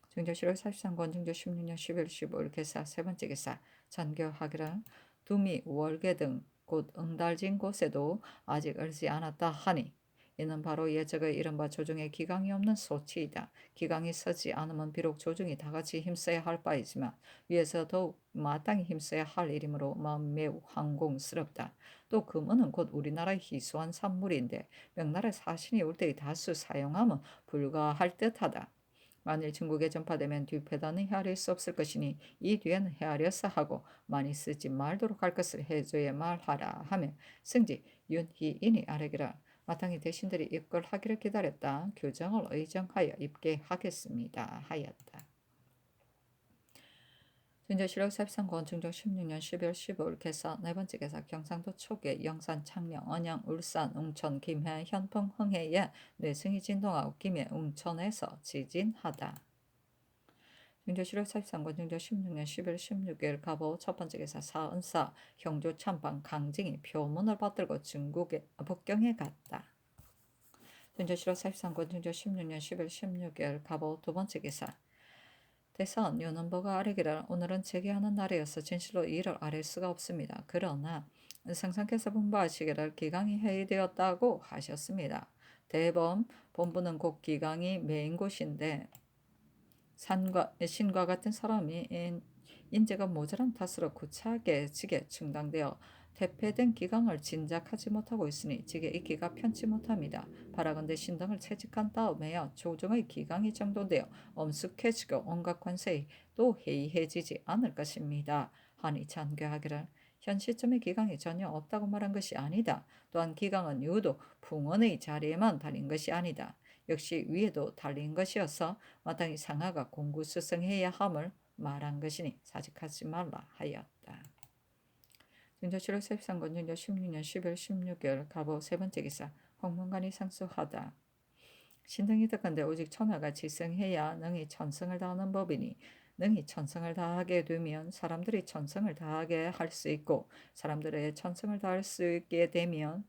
중조실록 43권 중조 16년 12월 15일 개사 세 번째 개사 전교하기를 두미 월계 등 곧 응달진 곳에도 아직 얼지 않았다 하니 이는 바로 예적의 이른바 조정에 기강이 없는 소치이다. 기강이 서지 않으면 비록 조정이 다같이 힘써야 할 바이지만 위에서 더욱 마땅히 힘써야 할 일이므로 마음 매우 황공스럽다. 또 금은은 곧 우리나라의 희소한 산물인데 명나라 사신이 올 때의 다수 사용하면 불가할 듯하다. 만일 중국에 전파되면 뒤패단은 헤아릴 수 없을 것이니 이 뒤에는 헤아려서 하고 많이 쓰지 말도록 할 것을 해줘야 말하라 하며 승지 윤희인이 아래기라 마땅히 대신들이 입걸하기를 기다렸다. 교정을 의정하여 입게 하겠습니다 하였다. 진조실록 43권 중조 16년 12월 15일 개사 네 번째 개사 경상도 초계 영산 창녕 언양 울산 웅천 김해 현풍 흥해에 뇌승이 진동하고 김해 웅천에서 지진하다. 중조실록 43권 중조 16년 11월 16일 가보 첫 번째 개사 사은사 형조 참방 강징이 표문을 받들고 중국의 북경에 갔다. 중조실록 43권 중조 16년 11월 16일 가보 두 번째 개사 대선 윤은보가 아뢰기를 오늘은 재개하는 날이어서 진실로 이 일을 아랠 수가 없습니다. 그러나 상상께서 분부하시기를 기강이 회의되었다고 하셨습니다. 대범 본부는 곧 기강이 메인 곳인데 신과 같은 사람이 인재가 모자란 탓으로 구차하게 직에 충당되어 퇴폐된 기강을 진작하지 못하고 있으니 직에 있기가 편치 못합니다. 바라건대 신등을 채직한 다음에야 조정의 기강이 정돈되어 엄숙해지고 온갖 관세에 또 해이해지지 않을 것입니다. 하니 잔괴하기를 현 시점의 기강이 전혀 없다고 말한 것이 아니다. 또한 기강은 유도 풍원의 자리에만 달린 것이 아니다. 역시 위에도 달린 것이어서 마땅히 상하가 공구수성해야 함을 말한 것이니 사직하지 말라 하였다. 중조실록 셉상권 중조 16년 12월 16일 가보 세 번째 기사 홍문관이 상수하다. 신등이 듣건대 오직 천하가 지성해야 능히 천성을 다하는 법이니 능히 천성을 다하게 되면 사람들이 천성을 다하게 할 수 있고 사람들의 천성을 다할 수 있게 되면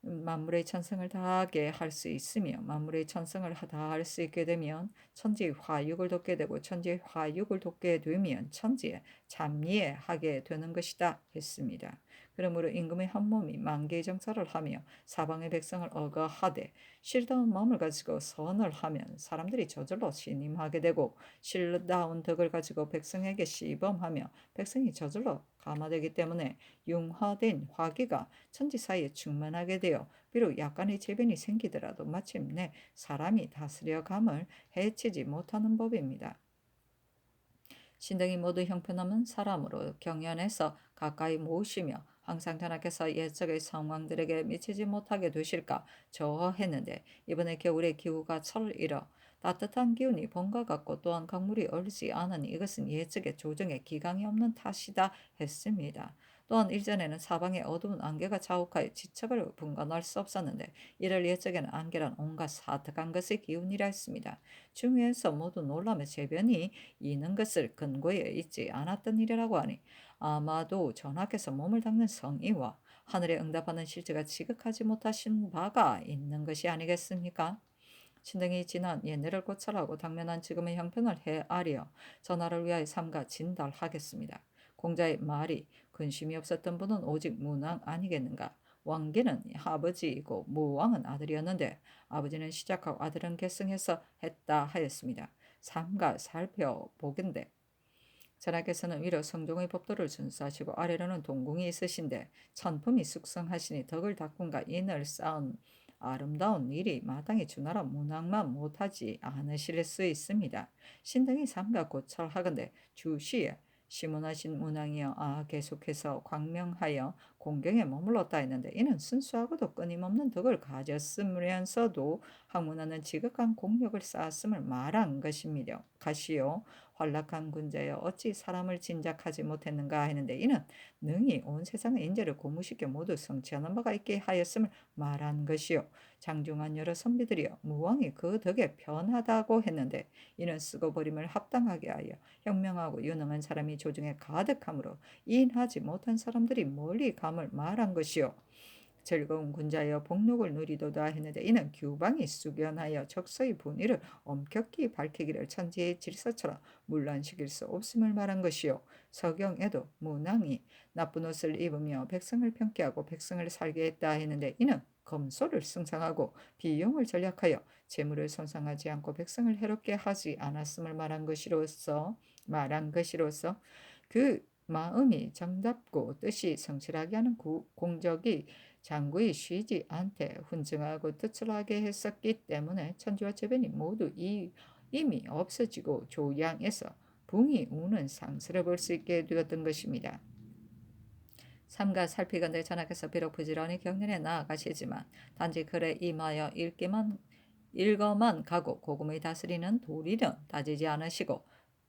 만물의 천성을 다하게 할 수 있으며 만물의 천성을 다할 수 있게 되면 천지의 화육을 돕게 되고 천지의 화육을 돕게 되면 천지에 참예하게 되는 것이다 했습니다. 그러므로 임금의 한 몸이 만개의 정사를 하며 사방의 백성을 억어하되 실다운 마음을 가지고 선을 하면 사람들이 저절로 신임하게 되고 실다운 덕을 가지고 백성에게 시범하며 백성이 저절로 감화되기 때문에 융화된 화기가 천지 사이에 충만하게 되어 비록 약간의 재변이 생기더라도 마침내 사람이 다스려감을 해치지 못하는 법입니다. 신등이 모두 형편없는 사람으로 경연해서 가까이 모으시며 항상 전하께서 옛적의 상황들에게 미치지 못하게 되실까 저어했는데 이번에 겨울에 기후가 철이러 따뜻한 기운이 봄과 같고 또한 강물이 얼지 않으니 이것은 옛적의 조정에 기강이 없는 탓이다 했습니다. 또한 일전에는 사방에 어두운 안개가 자욱하여 지척을 분간할 수 없었는데 이를 옛적에는 안개란 온갖 사특한 것의 기운이라 했습니다. 중에서 모두 놀라며 재변이 이는 것을 근거에 있지 않았던 일이라고 하니 아마도 전하께서 몸을 닦는 성의와 하늘에 응답하는 실제가 지극하지 못하신 바가 있는 것이 아니겠습니까? 신등이 지난 옛날을 고찰하고 당면한 지금의 형편을 헤아려 전하를 위하여 삼가 진달하겠습니다. 공자의 말이 근심이 없었던 분은 오직 문왕 아니겠는가? 왕기는 아버지이고 무왕은 아들이었는데 아버지는 시작하고 아들은 계승해서 했다 하였습니다. 삼가 살펴보건대 전하께서는 위로 성종의 법도를 준수하시고 아래로는 동궁이 있으신데 천품이 숙성하시니 덕을 닦음과 인을 쌓은 아름다운 일이 마땅히 주나라 문왕만 못하지 않으실 수 있습니다. 신등이 삼가 고찰하건대 주시에 시문하신 문왕이여 계속해서 광명하여 공경에 머물렀다 했는데 이는 순수하고도 끊임없는 덕을 가졌으면서도 학문하는 지극한 공력을 쌓았음을 말한 것입니다. 가시오 활락한 군자여 어찌 사람을 진작하지 못했는가 하는데 이는 능히 온 세상의 인재를 고무시켜 모두 성취하는 바가 있게 하였음을 말한 것이요 장중한 여러 선비들이여 무왕이 그 덕에 편하다고 했는데 이는 쓰고 버림을 합당하게 하여 현명하고 유능한 사람이 조중에 가득하므로 이인하지 못한 사람들이 멀리 감을 말한 것이요 즐거운 군자여 복록을 누리도다 했는데 이는 규방이 숙연하여 적서의 분위를 엄격히 밝히기를 천지의 질서처럼 물란시킬 수 없음을 말한 것이요 서경에도 문왕이 나쁜 옷을 입으며 백성을 평기하고 백성을 살게 했다 했는데 이는 검소를 승상하고 비용을 전략하여 재물을 손상하지 않고 백성을 해롭게 하지 않았음을 말한 것이로서 그 마음이 정답고 뜻이 성실하게 하는 공적이 장구이 쉬지 않되 훈증하고 뜻을 하게 했었기 때문에 천지와 재변이 모두 이미 없어지고 조양에서 붕이 우는 상스를 볼 수 있게 되었던 것입니다. 삼가 살피건대 전하께서 비록 부지런히 경연에 나아가시지만 단지 글에 임하여 읽어만 가고 고금의 다스리는 도리는 다지지 않으시고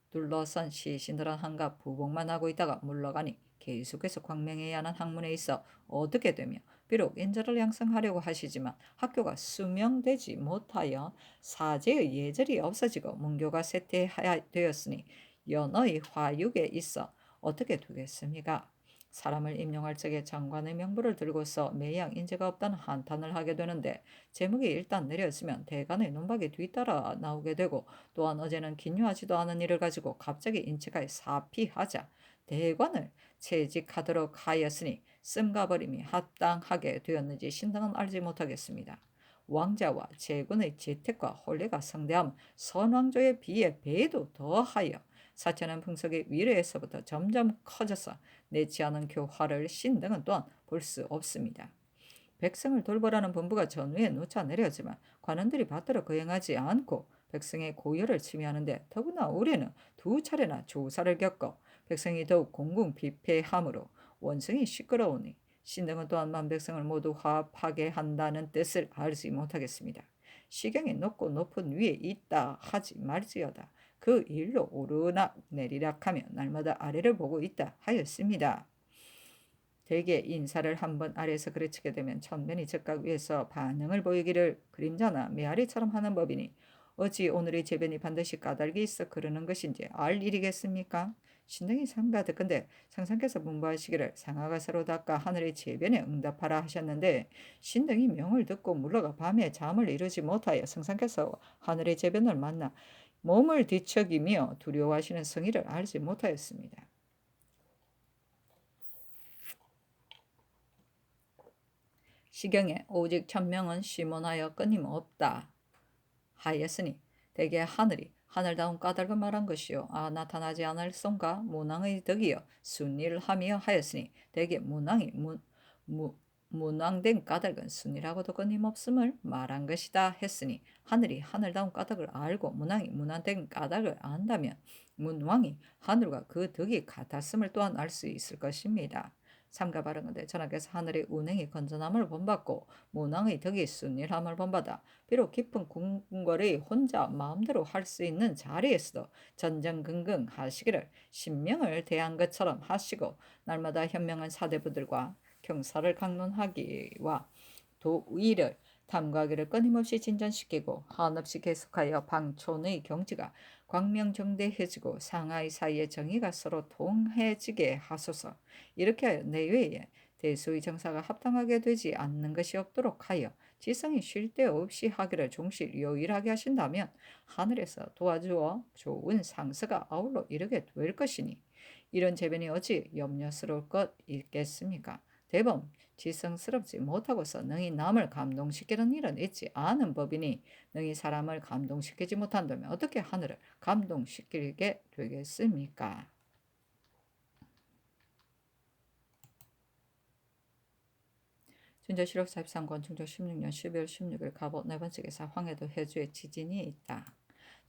둘러선 시신들은 한갓 부복만 하고 있다가 물러가니 계속해서 광명해야 하는 학문에 있어 어떻게 되며 비록 인재를 양성하려고 하시지만 학교가 수명되지 못하여 사제의 예절이 없어지고 문교가 쇠퇴되었으니 연어의 화육에 있어 어떻게 되겠습니까? 사람을 임용할 적에 장관의 명부를 들고서 매양 인재가 없다는 한탄을 하게 되는데 제목이 일단 내렸으면 대간의 논박이 뒤따라 나오게 되고 또한 어제는 기묘하지도 않은 일을 가지고 갑자기 인체가 사피하자 대관을 채직하도록 하였으니 씀가버림이 합당하게 되었는지 신당은 알지 못하겠습니다. 왕자와 제군의 재택과 혼례가 성대함 선왕조에 비해 배도 더하여 사천한 풍속이 위례에서부터 점점 커져서 내지 않은 교화를 신등은 또한 볼 수 없습니다. 백성을 돌보라는 본부가 전후에 놓쳐 내려지만 관원들이 받들어 거행하지 않고 백성의 고열을 침해하는데 더구나 올해는 두 차례나 조사를 겪어 백성이 더욱 공공비패함으로 원성이 시끄러우니 신등은 또한 만백성을 모두 화합하게 한다는 뜻을 알지 못하겠습니다. 시경이 높고 높은 위에 있다 하지 말지어다. 그 일로 오르락 내리락하며 날마다 아래를 보고 있다 하였습니다. 대개 인사를 한번 아래에서 그르치게 되면 천면이 즉각 위에서 반응을 보이기를 그림자나 메아리처럼 하는 법이니 어찌 오늘의 재변이 반드시 까닭이 있어 그러는 것인지 알 일이겠습니까? 신등이 상가 듣건대 상상께서 분부하시기를 상하가 서로 닦아 하늘의 재변에 응답하라 하셨는데 신등이 명을 듣고 물러가 밤에 잠을 이루지 못하여 상상께서 하늘의 재변을 만나 몸을 뒤척이며 두려워하시는 성의를 알지 못하였습니다. 시경에 오직 천명은 시몬하여 끊임없다 하였으니 대개 하늘이 하늘다운 까닭을 말한 것이요 나타나지 않을 손과 문왕의 덕이여 순일을 하며 하였으니 대개 문왕이 문왕된 까닭은 순이라고도 끊임없음을 말한 것이다 했으니 하늘이 하늘다운 까닭을 알고 문왕이 문왕된 까닭을 안다면 문왕이 하늘과 그 덕이 같았음을 또한 알 수 있을 것입니다. 삼가 바른건대 전하께서 하늘의 운행이 건전함을 본받고 문왕의 덕이 순일함을 본받아 비록 깊은 궁궐의 혼자 마음대로 할 수 있는 자리에서도 전전긍긍 하시기를 신명을 대한 것처럼 하시고 날마다 현명한 사대부들과 경사를 강론하기와 도의를 탐구하기를 끊임없이 진전시키고 한없이 계속하여 방촌의 경지가 광명정대해지고 상하이 사이의 정의가 서로 통해지게 하소서. 이렇게 하여 내외에 대수의 정사가 합당하게 되지 않는 것이 없도록 하여 지성이 쉴 데 없이 하기를 종실 요일하게 하신다면 하늘에서 도와주어 좋은 상서가 아울러 이르게 될 것이니 이런 재변이 어찌 염려스러울 것 있겠습니까? 대범 지성스럽지 못하고서 능히 남을 감동시키는 일은 있지 않은 법이니 능히 사람을 감동시키지 못한다면 어떻게 하늘을 감동시키게 되겠습니까? 준조실록 43권 중조 16년 12월 16일 갑옷 네 번째 기사 황해도 해주에 지진이 있다.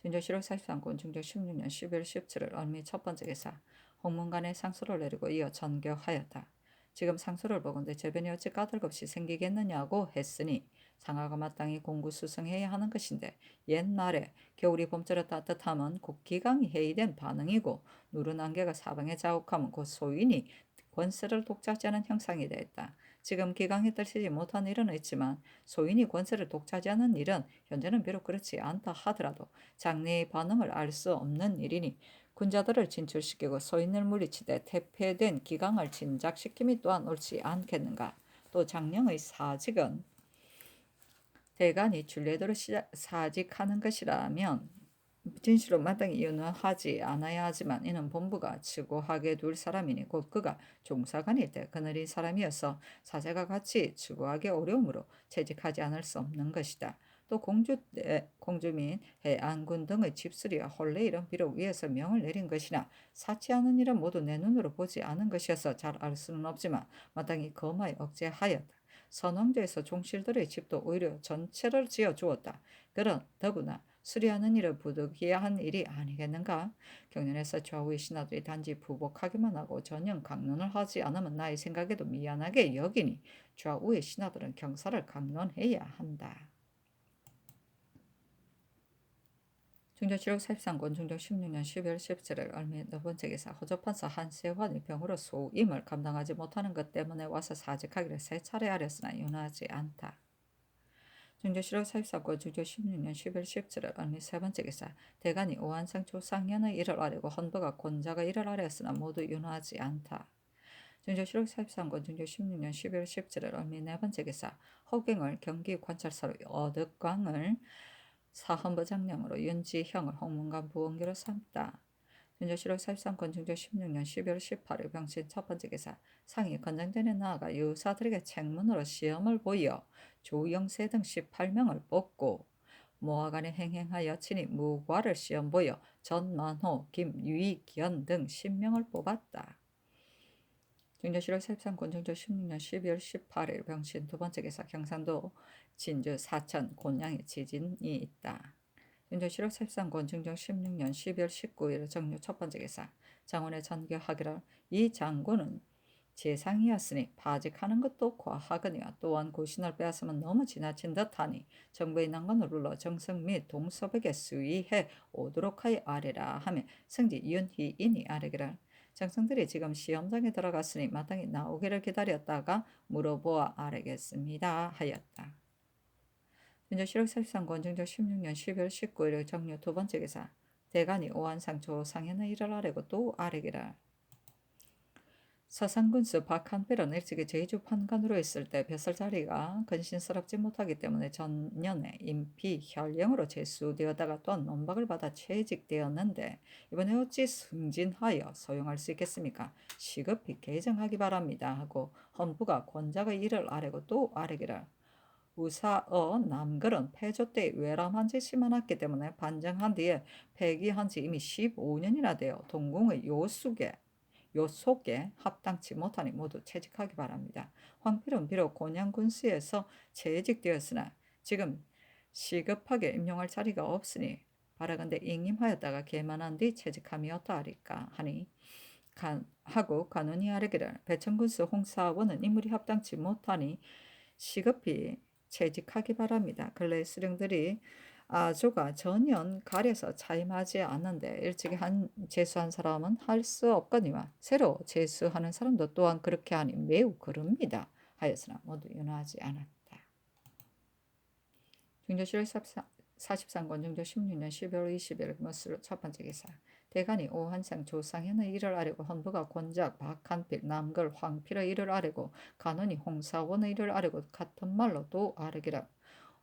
준조실록 43권 중조 16년 12월 17일 얼미 첫 번째 기사 홍문간에 상소를 내리고 이어 전교하였다. 지금 상소를 보건대 재변이 어찌 까닭없이 생기겠느냐고 했으니 상하가 마땅히 공구수성해야 하는 것인데 옛말에 겨울이 봄처럼 따뜻하면 곧 기강이 해이된 반응이고 누른 안개가 사방에 자욱하면 곧 소인이 권세를 독차지하는 형상이 되었다. 지금 기강이 떨치지 못한 일은 있지만 소인이 권세를 독차지하는 일은 현재는 비록 그렇지 않다 하더라도 장래의 반응을 알 수 없는 일이니 군자들을 진출시키고 소인을 물리치되 퇴폐된 기강을 진작시킴이 또한 옳지 않겠는가. 또 장령의 사직은 대간이 준례대로 사직하는 것이라면 진실로 마땅히 연호하지 않아야 하지만 이는 본부가 추구하게 둘 사람이니 곧 그가 종사관일 때 그늘인 사람이어서 사제가 같이 추구하기 어려우므로 채직하지 않을 수 없는 것이다. 또 공주 및 해안군 등의 집수리와 혼례일은 비록 위에서 명을 내린 것이나 사치하는 일은 모두 내 눈으로 보지 않은 것이어서 잘 알 수는 없지만 마땅히 검하여 억제하였다. 선왕조에서 종실들의 집도 오히려 전체를 지어 주었다. 그런 더구나 수리하는 일을 부득이한 일이 아니겠는가? 경륜에서 좌우의 신하들이 단지 부복하기만 하고 전혀 강론을 하지 않으면 나의 생각에도 미안하게 여기니 좌우의 신하들은 경사를 강론해야 한다. 중조실록 43권 중조 16년 12월 17일 얼미 네 번째 기사 허접판사 한세환이 병으로 소임을 감당하지 못하는 것 때문에 와서 사직하기를 세 차례 하렸으나 윤하지 않다. 중조실록 44권 중조 16년 12월 17일 얼미 세 번째 기사 대간이 오한상 조상년의 일을 아뢰고 헌부가 권자가 일을 아뢰었으나 모두 윤하지 않다. 중조실록 43권 중조 16년 12월 17일 얼미 네 번째 기사 허경을 경기관찰사로 어득광을 사헌부장령으로 윤지형을 홍문관 부원기로 삼다. 준조실록 43권 중조 16년 12월 18일 병신 첫 번째 기사 상이 건장전에 나아가 유사들에게 책문으로 시험을 보여 조영세 등 18명을 뽑고 모하간에 행행하여 친히 무과를 시험 보여 전만호, 김유익견 등 10명을 뽑았다. 중조실록 13군 중조 16년 12월 18일 병신 두 번째 기사 경상도 진주 사천 곤양에 지진이 있다. 중조실록 13군 중조 16년 12월 19일 정유 첫 번째 기사 장원의 전교하기를 이 장군은 재상이었으니 파직하는 것도 과하거니와 또한 고신을 빼앗으면 너무 지나친 듯하니 정부의 난관을 눌러 정성 및 동서백에 수위해 오도록 하여 아뢰라 하며 성지 윤희인이 아뢰기를 장성들이 지금 시험장에 들어갔으니 마땅히 나오기를 기다렸다가 물어보아 아뢰겠습니다 하였다. 민주실록 43권 정조 16년 12월 19일 정유 두 번째 기사 대간이 오한상 조상현의 일을 아뢰고 또 아뢰기를 서상군수 박한필은 일찍이 제주 판관으로 있을 때 벼슬 자리가 근신스럽지 못하기 때문에 전년에 임피 현령으로 제수되었다가 또한 논박을 받아 채직되었는데 이번에 어찌 승진하여 소용할 수 있겠습니까? 시급히 개정하기 바랍니다 하고 헌부가 권작의 일을 아뢰고 또 아뢰기를 우사어 남글은 폐조 때 외람한 짓이 많았기 때문에 반정한 뒤에 폐기한 지 이미 15년이나 되어 동궁의 요속에 합당치 못하니 모두 채직하기 바랍니다. 황필은 비록 곤양군수에서 재직되었으나 지금 시급하게 임용할 자리가 없으니 바라건대 임임하였다가 계만한 뒤 채직함이었다 하리까 하니 하고 간원이 아뢰기를 배천군수 홍사원은 인물이 합당치 못하니 시급히 채직하기 바랍니다. 근래 수령들이 아조가 전혀 가려서 차임하지 않는데 일찍이 재수한 사람은 할 수 없거니와 새로 재수하는 사람도 또한 그렇게 하니 매우 그릅니다. 하였으나 모두 윤하지 않았다. 중조실록 43권 중조 16년 12월 20일 모스로 첫 번째 기사 대간이 오한상 조상현의 일을 아뢰고 헌부가 권작 박한필 남글 황필의 일을 아뢰고 간원이 홍사원의 일을 아뢰고 같은 말로 또 아뢰기라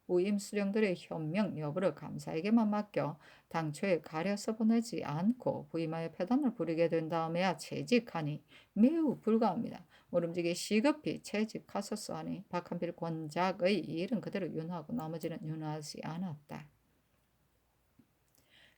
우임 수령들의 현명 여부를 감사에게만 맡겨 당초에 가려서 보내지 않고 부임하여 패단을 부리게 된 다음에야 채직하니 매우 불가합니다. 모름지기 시급히 채직하소서 하니 박한필 권작의 일은 그대로 윤하고 나머지는 윤하지 않았다.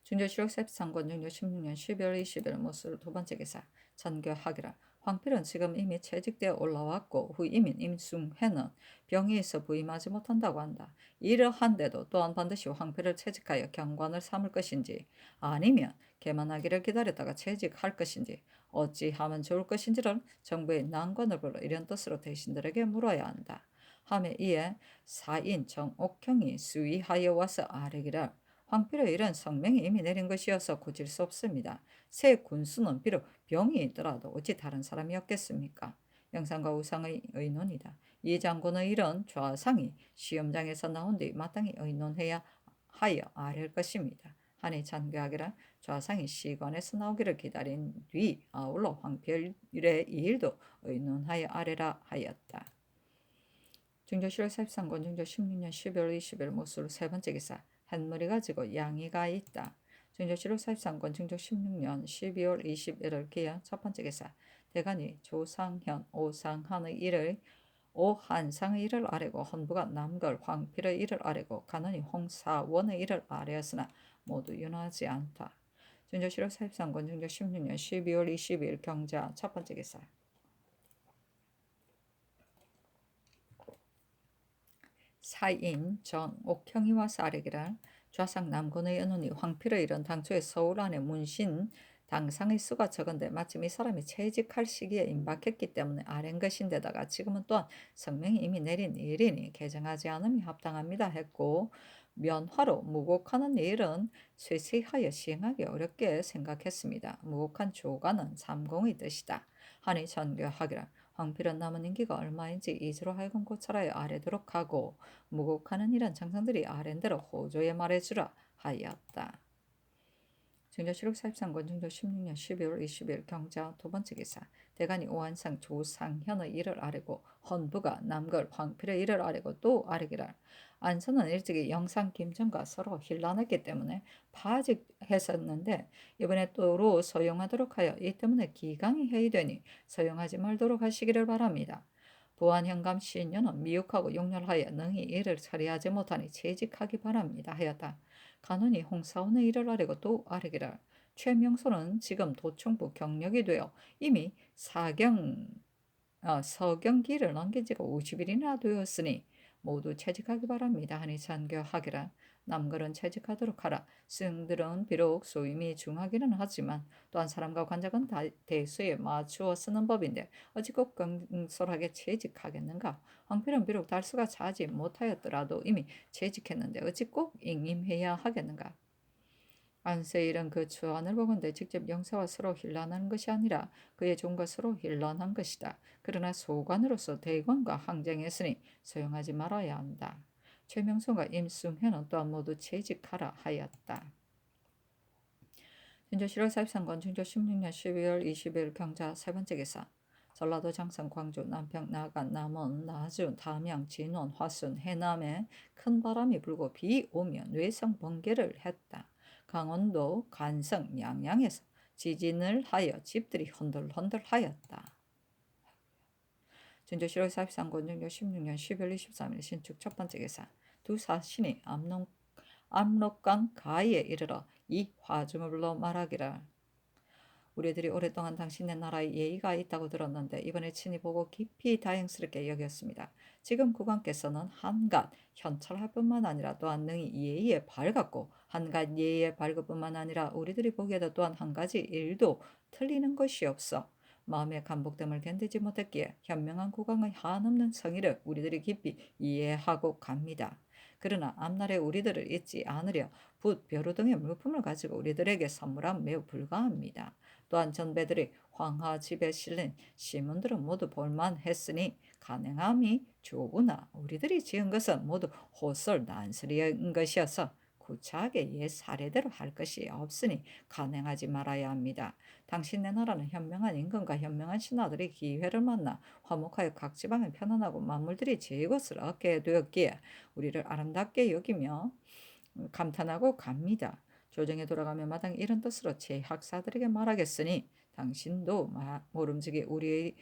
중조실록 13권 중조 16년 12월 20일 모스로 두 번째 기사 전교하기라 황필은 지금 이미 채직되어 올라왔고 후임인 임숭회는 병이 있어 부임하지 못한다고 한다. 이러한데도 또한 반드시 황필을 채직하여 경관을 삼을 것인지 아니면 계만하기를 기다렸다가 채직할 것인지 어찌하면 좋을 것인지를 정부의 난관을 불러 이런 뜻으로 대신들에게 물어야 한다. 하며 이에 사인 정옥형이 수위하여 와서 아뢰기를 황필의 일은 성명이 이미 내린 것이어서 고칠 수 없습니다. 새 군수는 비록 병이 있더라도 어찌 다른 사람이었겠습니까? 영상과 우상의 의논이다. 이 장군의 일은 좌상이 시험장에서 나온 뒤 마땅히 의논해야 하여 아랠 것입니다. 하니 잔교하기를 좌상이 시관에서 나오기를 기다린 뒤 아울러 황필의 이 일도 의논하여 아뢰라 하였다. 중조실록 43권 중조 16년 12월 20일 모술 세 번째 기사 한머리 가지고 양이가 있다. 중조실록 43권 중조 16년 12월 21일 기한 첫 번째 기사 대간이 조상현 오상한의 일을 오한상의 일을 아뢰고 헌부가 남걸 황필의 일을 아뢰고 간원이 홍사원의 일을 아뢰었으나 모두 윤하지 않다. 중조실록 43권 중조 16년 12월 20일 경자 첫 번째 기사 사인 정옥형이 와서 아뢰기를 좌상 남군의 연운이 황필의 일은 당초에 서울 안에 문신 당상의 수가 적은데 마침 이 사람이 채직할 시기에 임박했기 때문에 아랜 것인데다가 지금은 또한 성명이 이미 내린 일이니 개정하지 않음이 합당합니다 했고 면화로 무곡하는 일은 쇠퇴하여 시행하기 어렵게 생각했습니다. 무곡한 조가는 삼공의 뜻이다. 하니 전교하기를 황필은 남은 임기가 얼마인지 이주로 하여금 고찰하여 아뢰도록 하고 무곡하는 이런 장성들이 아랜대로 호조에 말해주라 하였다. 중조실록 43권 중조 16년 12월 20일 경자 두 번째 기사 대간이 오한상 조상현의 일을 아뢰고 헌부가 남걸 황필의 일을 아뢰고 또 아뢰기를 안선은 일찍이 영상 김정과 서로 hir난했기 때문에 파직했었는데 이번에 또로 소용하도록 하여 이 때문에 기강이 해이되니 소용하지 말도록 하시기를 바랍니다. 부안 현감 시인녀는 미혹하고 용렬하여 능히 일을 처리하지 못하니 채직하기 바랍니다 하였다. 간원이 홍사원의 일을 아뢰고 또 아뢰기를 최명소는 지금 도청부 경력이 되어 이미 서경기를 넘긴 지가 50일이나 되었으니 모두 채직하기 바랍니다 하니 잔교하기라. 남글은 채직하도록 하라. 승들은 비록 소임이 중하기는 하지만 또한 사람과 관작은 대수에 맞추어 쓰는 법인데 어찌 꼭 경솔하게 채직하겠는가. 황필은 비록 달수가 자지 못하였더라도 이미 채직했는데 어찌 꼭 임임해야 하겠는가. 안세일은 그 주안을 보건대 직접 영사와 서로 hir난하는 것이 아니라 그의 종과 서로 hir난한 것이다. 그러나 소관으로서 대관과 항쟁했으니 소용하지 말아야 한다. 최명순과 임승현은 또한 모두 채직하라 하였다. 준조 7월 43권 준조 16년 12월 20일 경자 세 번째 기사. 전라도 장성, 광주, 남평, 나간, 남원, 나주, 담양, 진원, 화순, 해남에 큰 바람이 불고 비 오며 뇌성 번개를 했다. 강원도 간성, 양양에서 지진을 하여 집들이 흔들흔들하였다. 준조 7월 43권 준조 16년 12월 23일 신축 첫 번째 기사. 두 사신이 압록강 가에 이르러 이 화중을 불러 말하기를 우리들이 오랫동안 당신네 나라에 예의가 있다고 들었는데 이번에 친히 보고 깊이 다행스럽게 여겼습니다. 지금 국왕께서는 한갓 현철할 뿐만 아니라 또한 능히 예의에 밝았고 한갓 예의에 밝을 뿐만 아니라 우리들이 보기에도 또한 한 가지 일도 틀리는 것이 없어 마음의 간복됨을 견디지 못했기에 현명한 국왕의 한없는 성의를 우리들이 깊이 이해하고 갑니다. 그러나 앞날에 우리들을 잊지 않으려 붓, 벼루 등의 물품을 가지고 우리들에게 선물함 매우 불가합니다. 또한 전배들이 황하 집에 실린 시문들은 모두 볼만했으니 가능함이 좋으나 우리들이 지은 것은 모두 헛설 난설인 것이어서 구차하게 옛 사례대로 할 것이 없으니 가능하지 말아야 합니다. 당신네 나라는 현명한 임금과 현명한 신하들이 기회를 만나 화목하여 각 지방에 편안하고 만물들이 제것을 얻게 되었기에 우리를 아름답게 여기며 감탄하고 갑니다. 조정에 돌아가며 마땅히 이런 뜻으로 제 학사들에게 말하겠으니 당신도 모름지기 우리의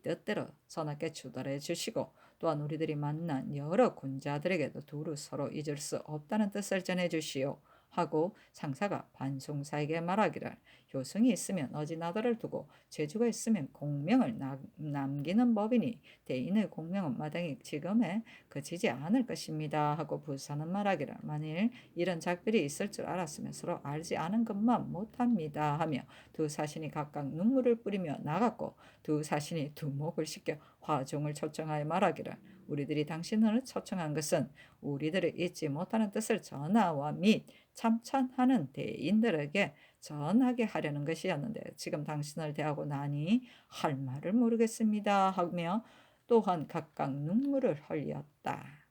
뜻대로 선하게 추달해 주시고 또한 우리들이 만난 여러 군자들에게도 두루 서로 잊을 수 없다는 뜻을 전해 주시오. 하고 상사가 반송사에게 말하기를 효성이 있으면 어진아들을 두고 재주가 있으면 공명을 남기는 법이니 대인의 공명은 마땅히 지금에 그치지 않을 것입니다. 하고 부사는 말하기를 만일 이런 작별이 있을 줄 알았으면 서로 알지 않은 것만 못합니다. 하며 두 사신이 각각 눈물을 뿌리며 나갔고 두 사신이 두목을 시켜 화종을 초청하여 말하기를 우리들이 당신을 초청한 것은 우리들을 잊지 못하는 뜻을 전하와 및 참찬하는 대인들에게 전하게 하려는 것이었는데 지금 당신을 대하고 나니 할 말을 모르겠습니다. 하며 또한 각각 눈물을 흘렸다.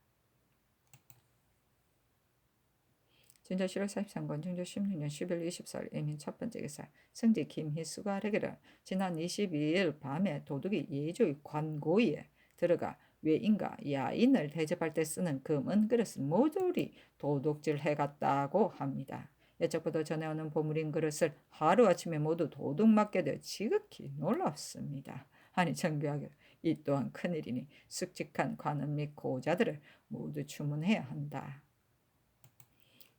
준조 7월 43권 준조 16년 11월 24일 이민 첫 번째 기사. 승지 김희수가 아뢰기를 지난 22일 밤에 도둑이 예조의 관고에 들어가 외인과 야인을 대접할 때 쓰는 금은 그릇을 모조리 도둑질 해갔다고 합니다. 예적부터 전해오는 보물인 그릇을 하루아침에 모두 도둑 맞게 되어 지극히 놀랍습니다. 아니 정교하게 이 또한 큰일이니 쑥직한 관원 및 고자들을 모두 주문해야 한다.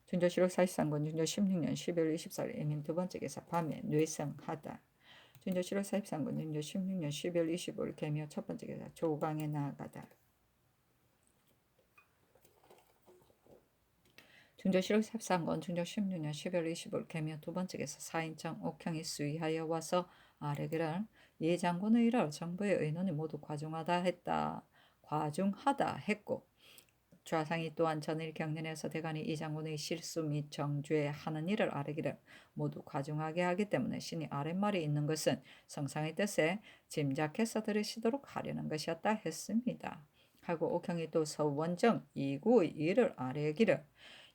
준조 7월 43권 준조 16년 12월 24일 이민 두 번째 기사. 밤에 뇌성하다. 준조 7월 43권 준조 16년 12월 25일 개묘 첫 번째 기사. 조강에 나아가다. 준조 7월 13권 준조 16년 12월 25일 개묘 두 번째 기사. 사인청 옥형이 수위하여 와서 아뢰기를 예 장군의 일을 정부의 의논이 모두 과중하다 했고 좌상이 또한 전일 경련에서 대간이 이 장군의 실수 및 정죄 하는 일을 아뢰기를 모두 과중하게 하기 때문에 신이 아랫말이 있는 것은 성상의 뜻에 짐작해서 들으시도록 하려는 것이었다 했습니다. 하고 옥형이 또 서원정 이구의 일을 아뢰기를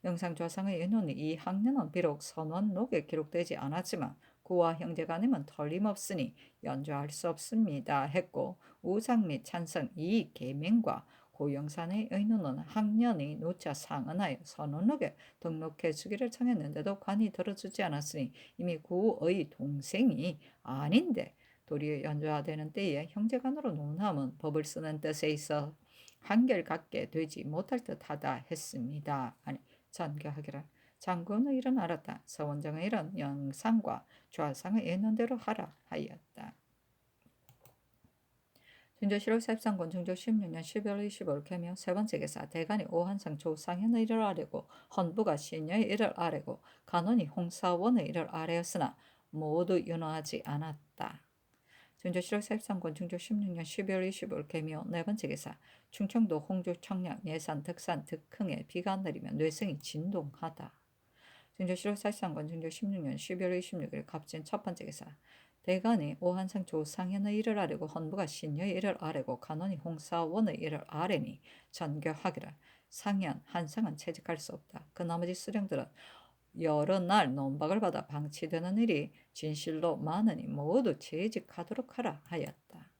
영상 좌상의 의논이 이 학년은 비록 선원록에 기록되지 않았지만 구와 형제간임은 틀림없으니 연주할 수 없습니다 했고 우상 및 찬성 이 계명과 고영산의 의논은 학년이 누차 상언하여 선원록에 등록해 주기를 청했는데도 관이 들어주지 않았으니 이미 구의 동생이 아닌데 도리어 연좌되는 때에 형제간으로 논함은 법을 쓰는 뜻에 있어 한결같게 되지 못할 듯하다 했습니다. 아니 전교하기라. 장군의 일은 알았다. 서원정의 일은 영상과 좌상의 예언대로 하라 하였다. 준조 7월 13권 중조 16년 12월 25일 개명 세 번째 기사 대간이 오한상 조상현의 일을 아래고 헌부가 신녀의 일을 아래고 간원이 홍사원의 일을 아래였으나 모두 윤허하지 않았다. 준조 7월 13권 중조 16년 12월 25일 개명 네 번째 기사 충청도 홍주 청량 예산 덕산 덕흥에 비가 내리며 뇌성이 진동하다. 준조 7월 13권 중조 16년 12월 26일 갑진 첫 번째 기사 대간이 오한상 조상현의 일을 아래고 헌부가 신녀의 일을 아래고 간원이 홍사원의 일을 아래니 전교하기라. 상현, 한상은 채직할 수 없다. 그 나머지 수령들은 여러 날 논박을 받아 방치되는 일이 진실로 많으니 모두 채직하도록 하라 하였다.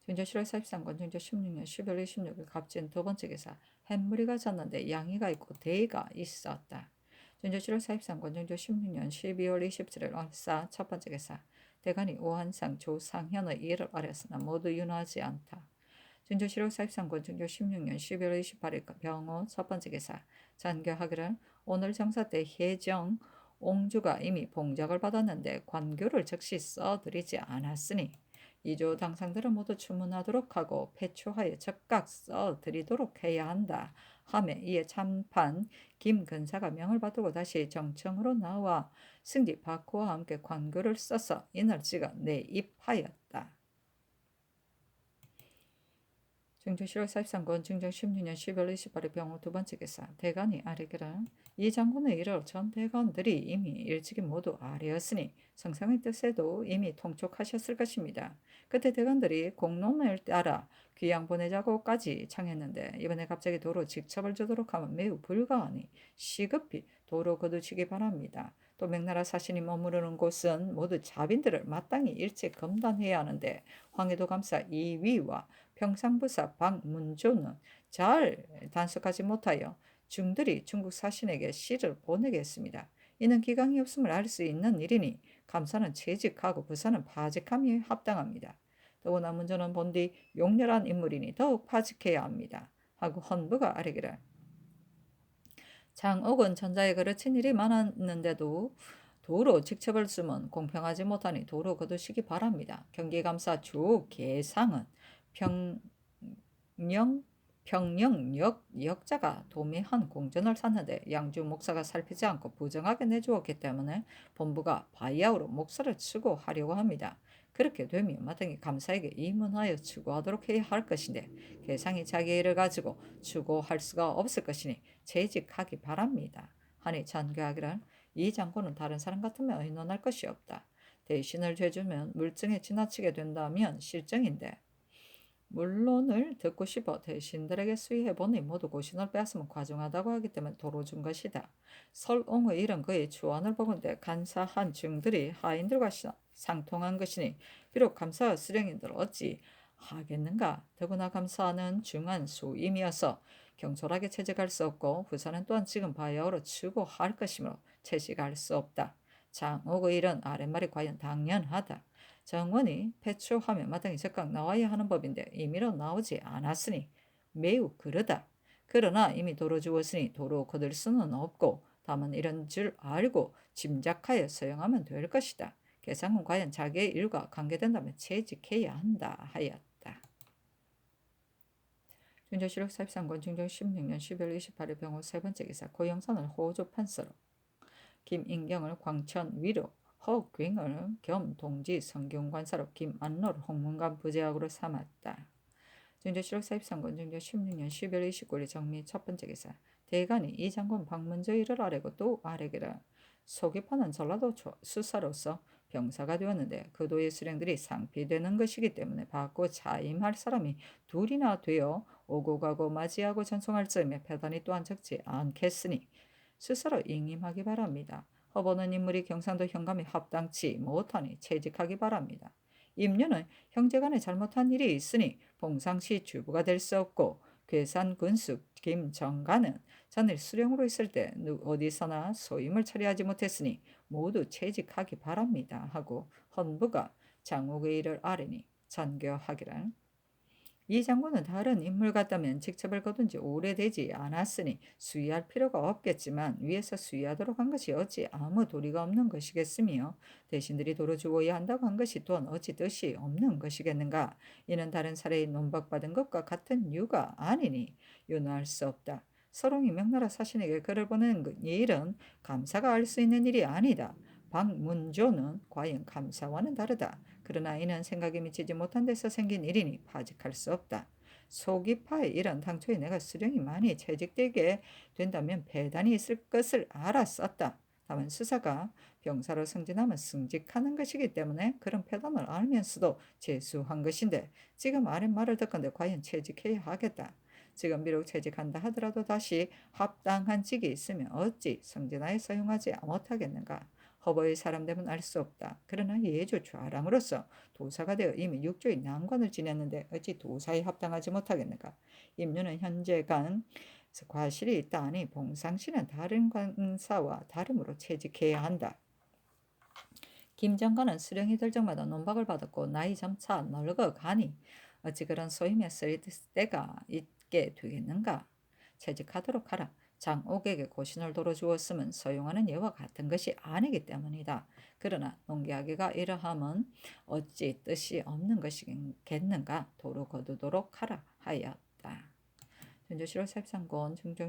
준조 7월 43권 준조 16년 12월 26일 갑진 두 번째 기사 햇무리가 졌는데 양이가 있고 대가 있었다. 준조 7월 43권 준조 16년 12월 27일 얼사 첫 번째 기사 대간이 오한상 조상현의 일을 아랬으나 모두 윤허하지 않다. 준조 7월 43권 준조 16년 12월 28일 병호 첫 번째 기사 전교하기를 오늘 정사 때 혜정 옹주가 이미 봉작을 받았는데 관교를 즉시 써드리지 않았으니 이조 당상들은 모두 추문하도록 하고 폐초하여 즉각 써드리도록 해야 한다. 하며 이에 참판 김근사가 명을 받들고 다시 정청으로 나와 승지 박호와 함께 관교를 써서 이날 찍어 내입하였다. 중종 7월 43권 중종 16년 12월 28일 병호 두 번째 기사 대간이 아뢰기를 이 장군의 일을 전 대관들이 이미 일찍이 모두 아뢰었으니 성상의 뜻에도 이미 통촉하셨을 것입니다. 그때 대관들이 공론을 따라 귀양 보내자고까지 청했는데 이번에 갑자기 도로 직첩을 주도록 하면 매우 불가하니 시급히 도로 거두시기 바랍니다. 또 명나라 사신이 머무르는 곳은 모두 자빈들을 마땅히 일찍 검단해야 하는데 황해도 감사 이위와 평상부사 박문조는 잘 단속하지 못하여 중들이 중국 사신에게 시를 보내겠습니다. 이는 기강이 없음을 알 수 있는 일이니 감사는 채직하고 부사는 파직함이 합당합니다. 더구나 문조는 본디 용렬한 인물이니 더욱 파직해야 합니다. 하고 헌부가 아뢰기를 장옥은 전자에 그르친 일이 많았는데도 도로 직첩을 쓰면 공평하지 못하니 도로 거두시기 바랍니다. 경기감사 주 계상은 평령역 역자가 도매한 공전을 샀는데 양주 목사가 살피지 않고 부정하게 내주었기 때문에 본부가 바야흐로 목사를 추구하려고 합니다. 그렇게 되면 마땅히 감사에게 이문하여 추구하도록 해야 할 것인데 계상이 자기 일을 가지고 추구할 수가 없을 것이니 재직하기 바랍니다. 하니 전교하기를 이 장군은 다른 사람 같으면 의논할 것이 없다. 대신을 죄주면 물증에 지나치게 된다면 실정인데 물론을 듣고 싶어 대신들에게 수의해보니 모두 고신을 빼앗으면 과중하다고 하기 때문에 도로 준 것이다. 설옹의 일은 그의 주안을 보건대 간사한 증들이 하인들과 상통한 것이니 비록 감사와 수령인들 어찌 하겠는가. 더구나 감사는 중한 수임이어서 경솔하게 채직할 수 없고 후사는 또한 지금 바야흐로 추구할 것이므로 채식할 수 없다. 장옥의 일은 아랫말이 과연 당연하다. 정원이 폐초하면 마땅히 즉각 나와야 하는 법인데 임의로 나오지 않았으니 매우 그르다. 그러나 이미 도로 주었으니 도로 거둘 수는 없고 다만 이런 줄 알고 짐작하여 서용하면 될 것이다. 계상은 과연 자기의 일과 관계된다면 채직해야 한다 하였다. 준조 7월 43권 중종 16년 12월 28일 병호 세 번째 기사 고영선을 호주 판서로 김인경을 광천 위로 허귀을 겸 동지 성균관사로 김안로를 홍문관 부제학으로 삼았다. 준조 7월 43권 중조 16년 12월 29일 정미 첫 번째 기사 대간이 이 장군 박문조 일을 아뢰고 또 아뢰기를 소기파는 전라도 수사로서 병사가 되었는데 그 도의 수령들이 상피되는 것이기 때문에 받고 자임할 사람이 둘이나 되어 오고 가고 맞이하고 전송할 즈음에 패단이 또한 적지 않겠으니 스스로 임임하기 바랍니다. 허보는 인물이 경상도 현감이 합당치 못하니 채직하기 바랍니다. 임류는 형제간에 잘못한 일이 있으니 봉상시 주부가 될 수 없고 괴산 군수 김정관은 자네 수령으로 있을 때 어디서나 소임을 처리하지 못했으니 모두 퇴직하기 바랍니다 하고 헌부가 장옥의 일을 아뢰니 전교하기를. 이 장군은 다른 인물 같다면 직책을 거둔 지 오래되지 않았으니 수위할 필요가 없겠지만 위에서 수위하도록 한 것이 어찌 아무 도리가 없는 것이겠으며 대신들이 도로 주어야 한다고 한 것이 또한 어찌 뜻이 없는 것이겠는가. 이는 다른 사례의 논박받은 것과 같은 이유가 아니니 윤호할 수 없다. 서롱이 명나라 사신에게 글을 보내는 이 일은 감사가 알 수 있는 일이 아니다. 박문조는 과연 감사와는 다르다. 그러나 이는 생각이 미치지 못한 데서 생긴 일이니 파직할 수 없다. 소기파의 일은 당초에 내가 수령이 많이 채직되게 된다면 배단이 있을 것을 알았었다. 다만 수사가 병사로 승진하면 승직하는 것이기 때문에 그런 패단을 알면서도 재수한 것인데 지금 아랫말을 듣건대 과연 채직해야 하겠다. 지금 비록 채직한다 하더라도 다시 합당한 직이 있으면 어찌 승진하에 사용하지 못하겠는가. 허버의 사람 되면 알 수 없다. 그러나 예조 좌랑으로서 도사가 되어 이미 육조의 난관을 지냈는데 어찌 도사에 합당하지 못하겠는가. 임유는 현재간 과실이 있다 하니 봉상씨는 다른 관사와 다름으로 채직해야 한다. 김정관은 수령이 될 적마다 논박을 받았고 나이 점차 늙어가니 어찌 그런 소임에 쓸 때가 있게 되겠는가. 채직하도록 하라. 장옥에게 고신을 도로주었으면 소용하는 예와 같은 것이 아니기 때문이다. 그러나 농기하기가 이러함은 어찌 뜻이 없는 것이겠는가. 도로 거두도록 하라 하였다. 전조실록 43권 중종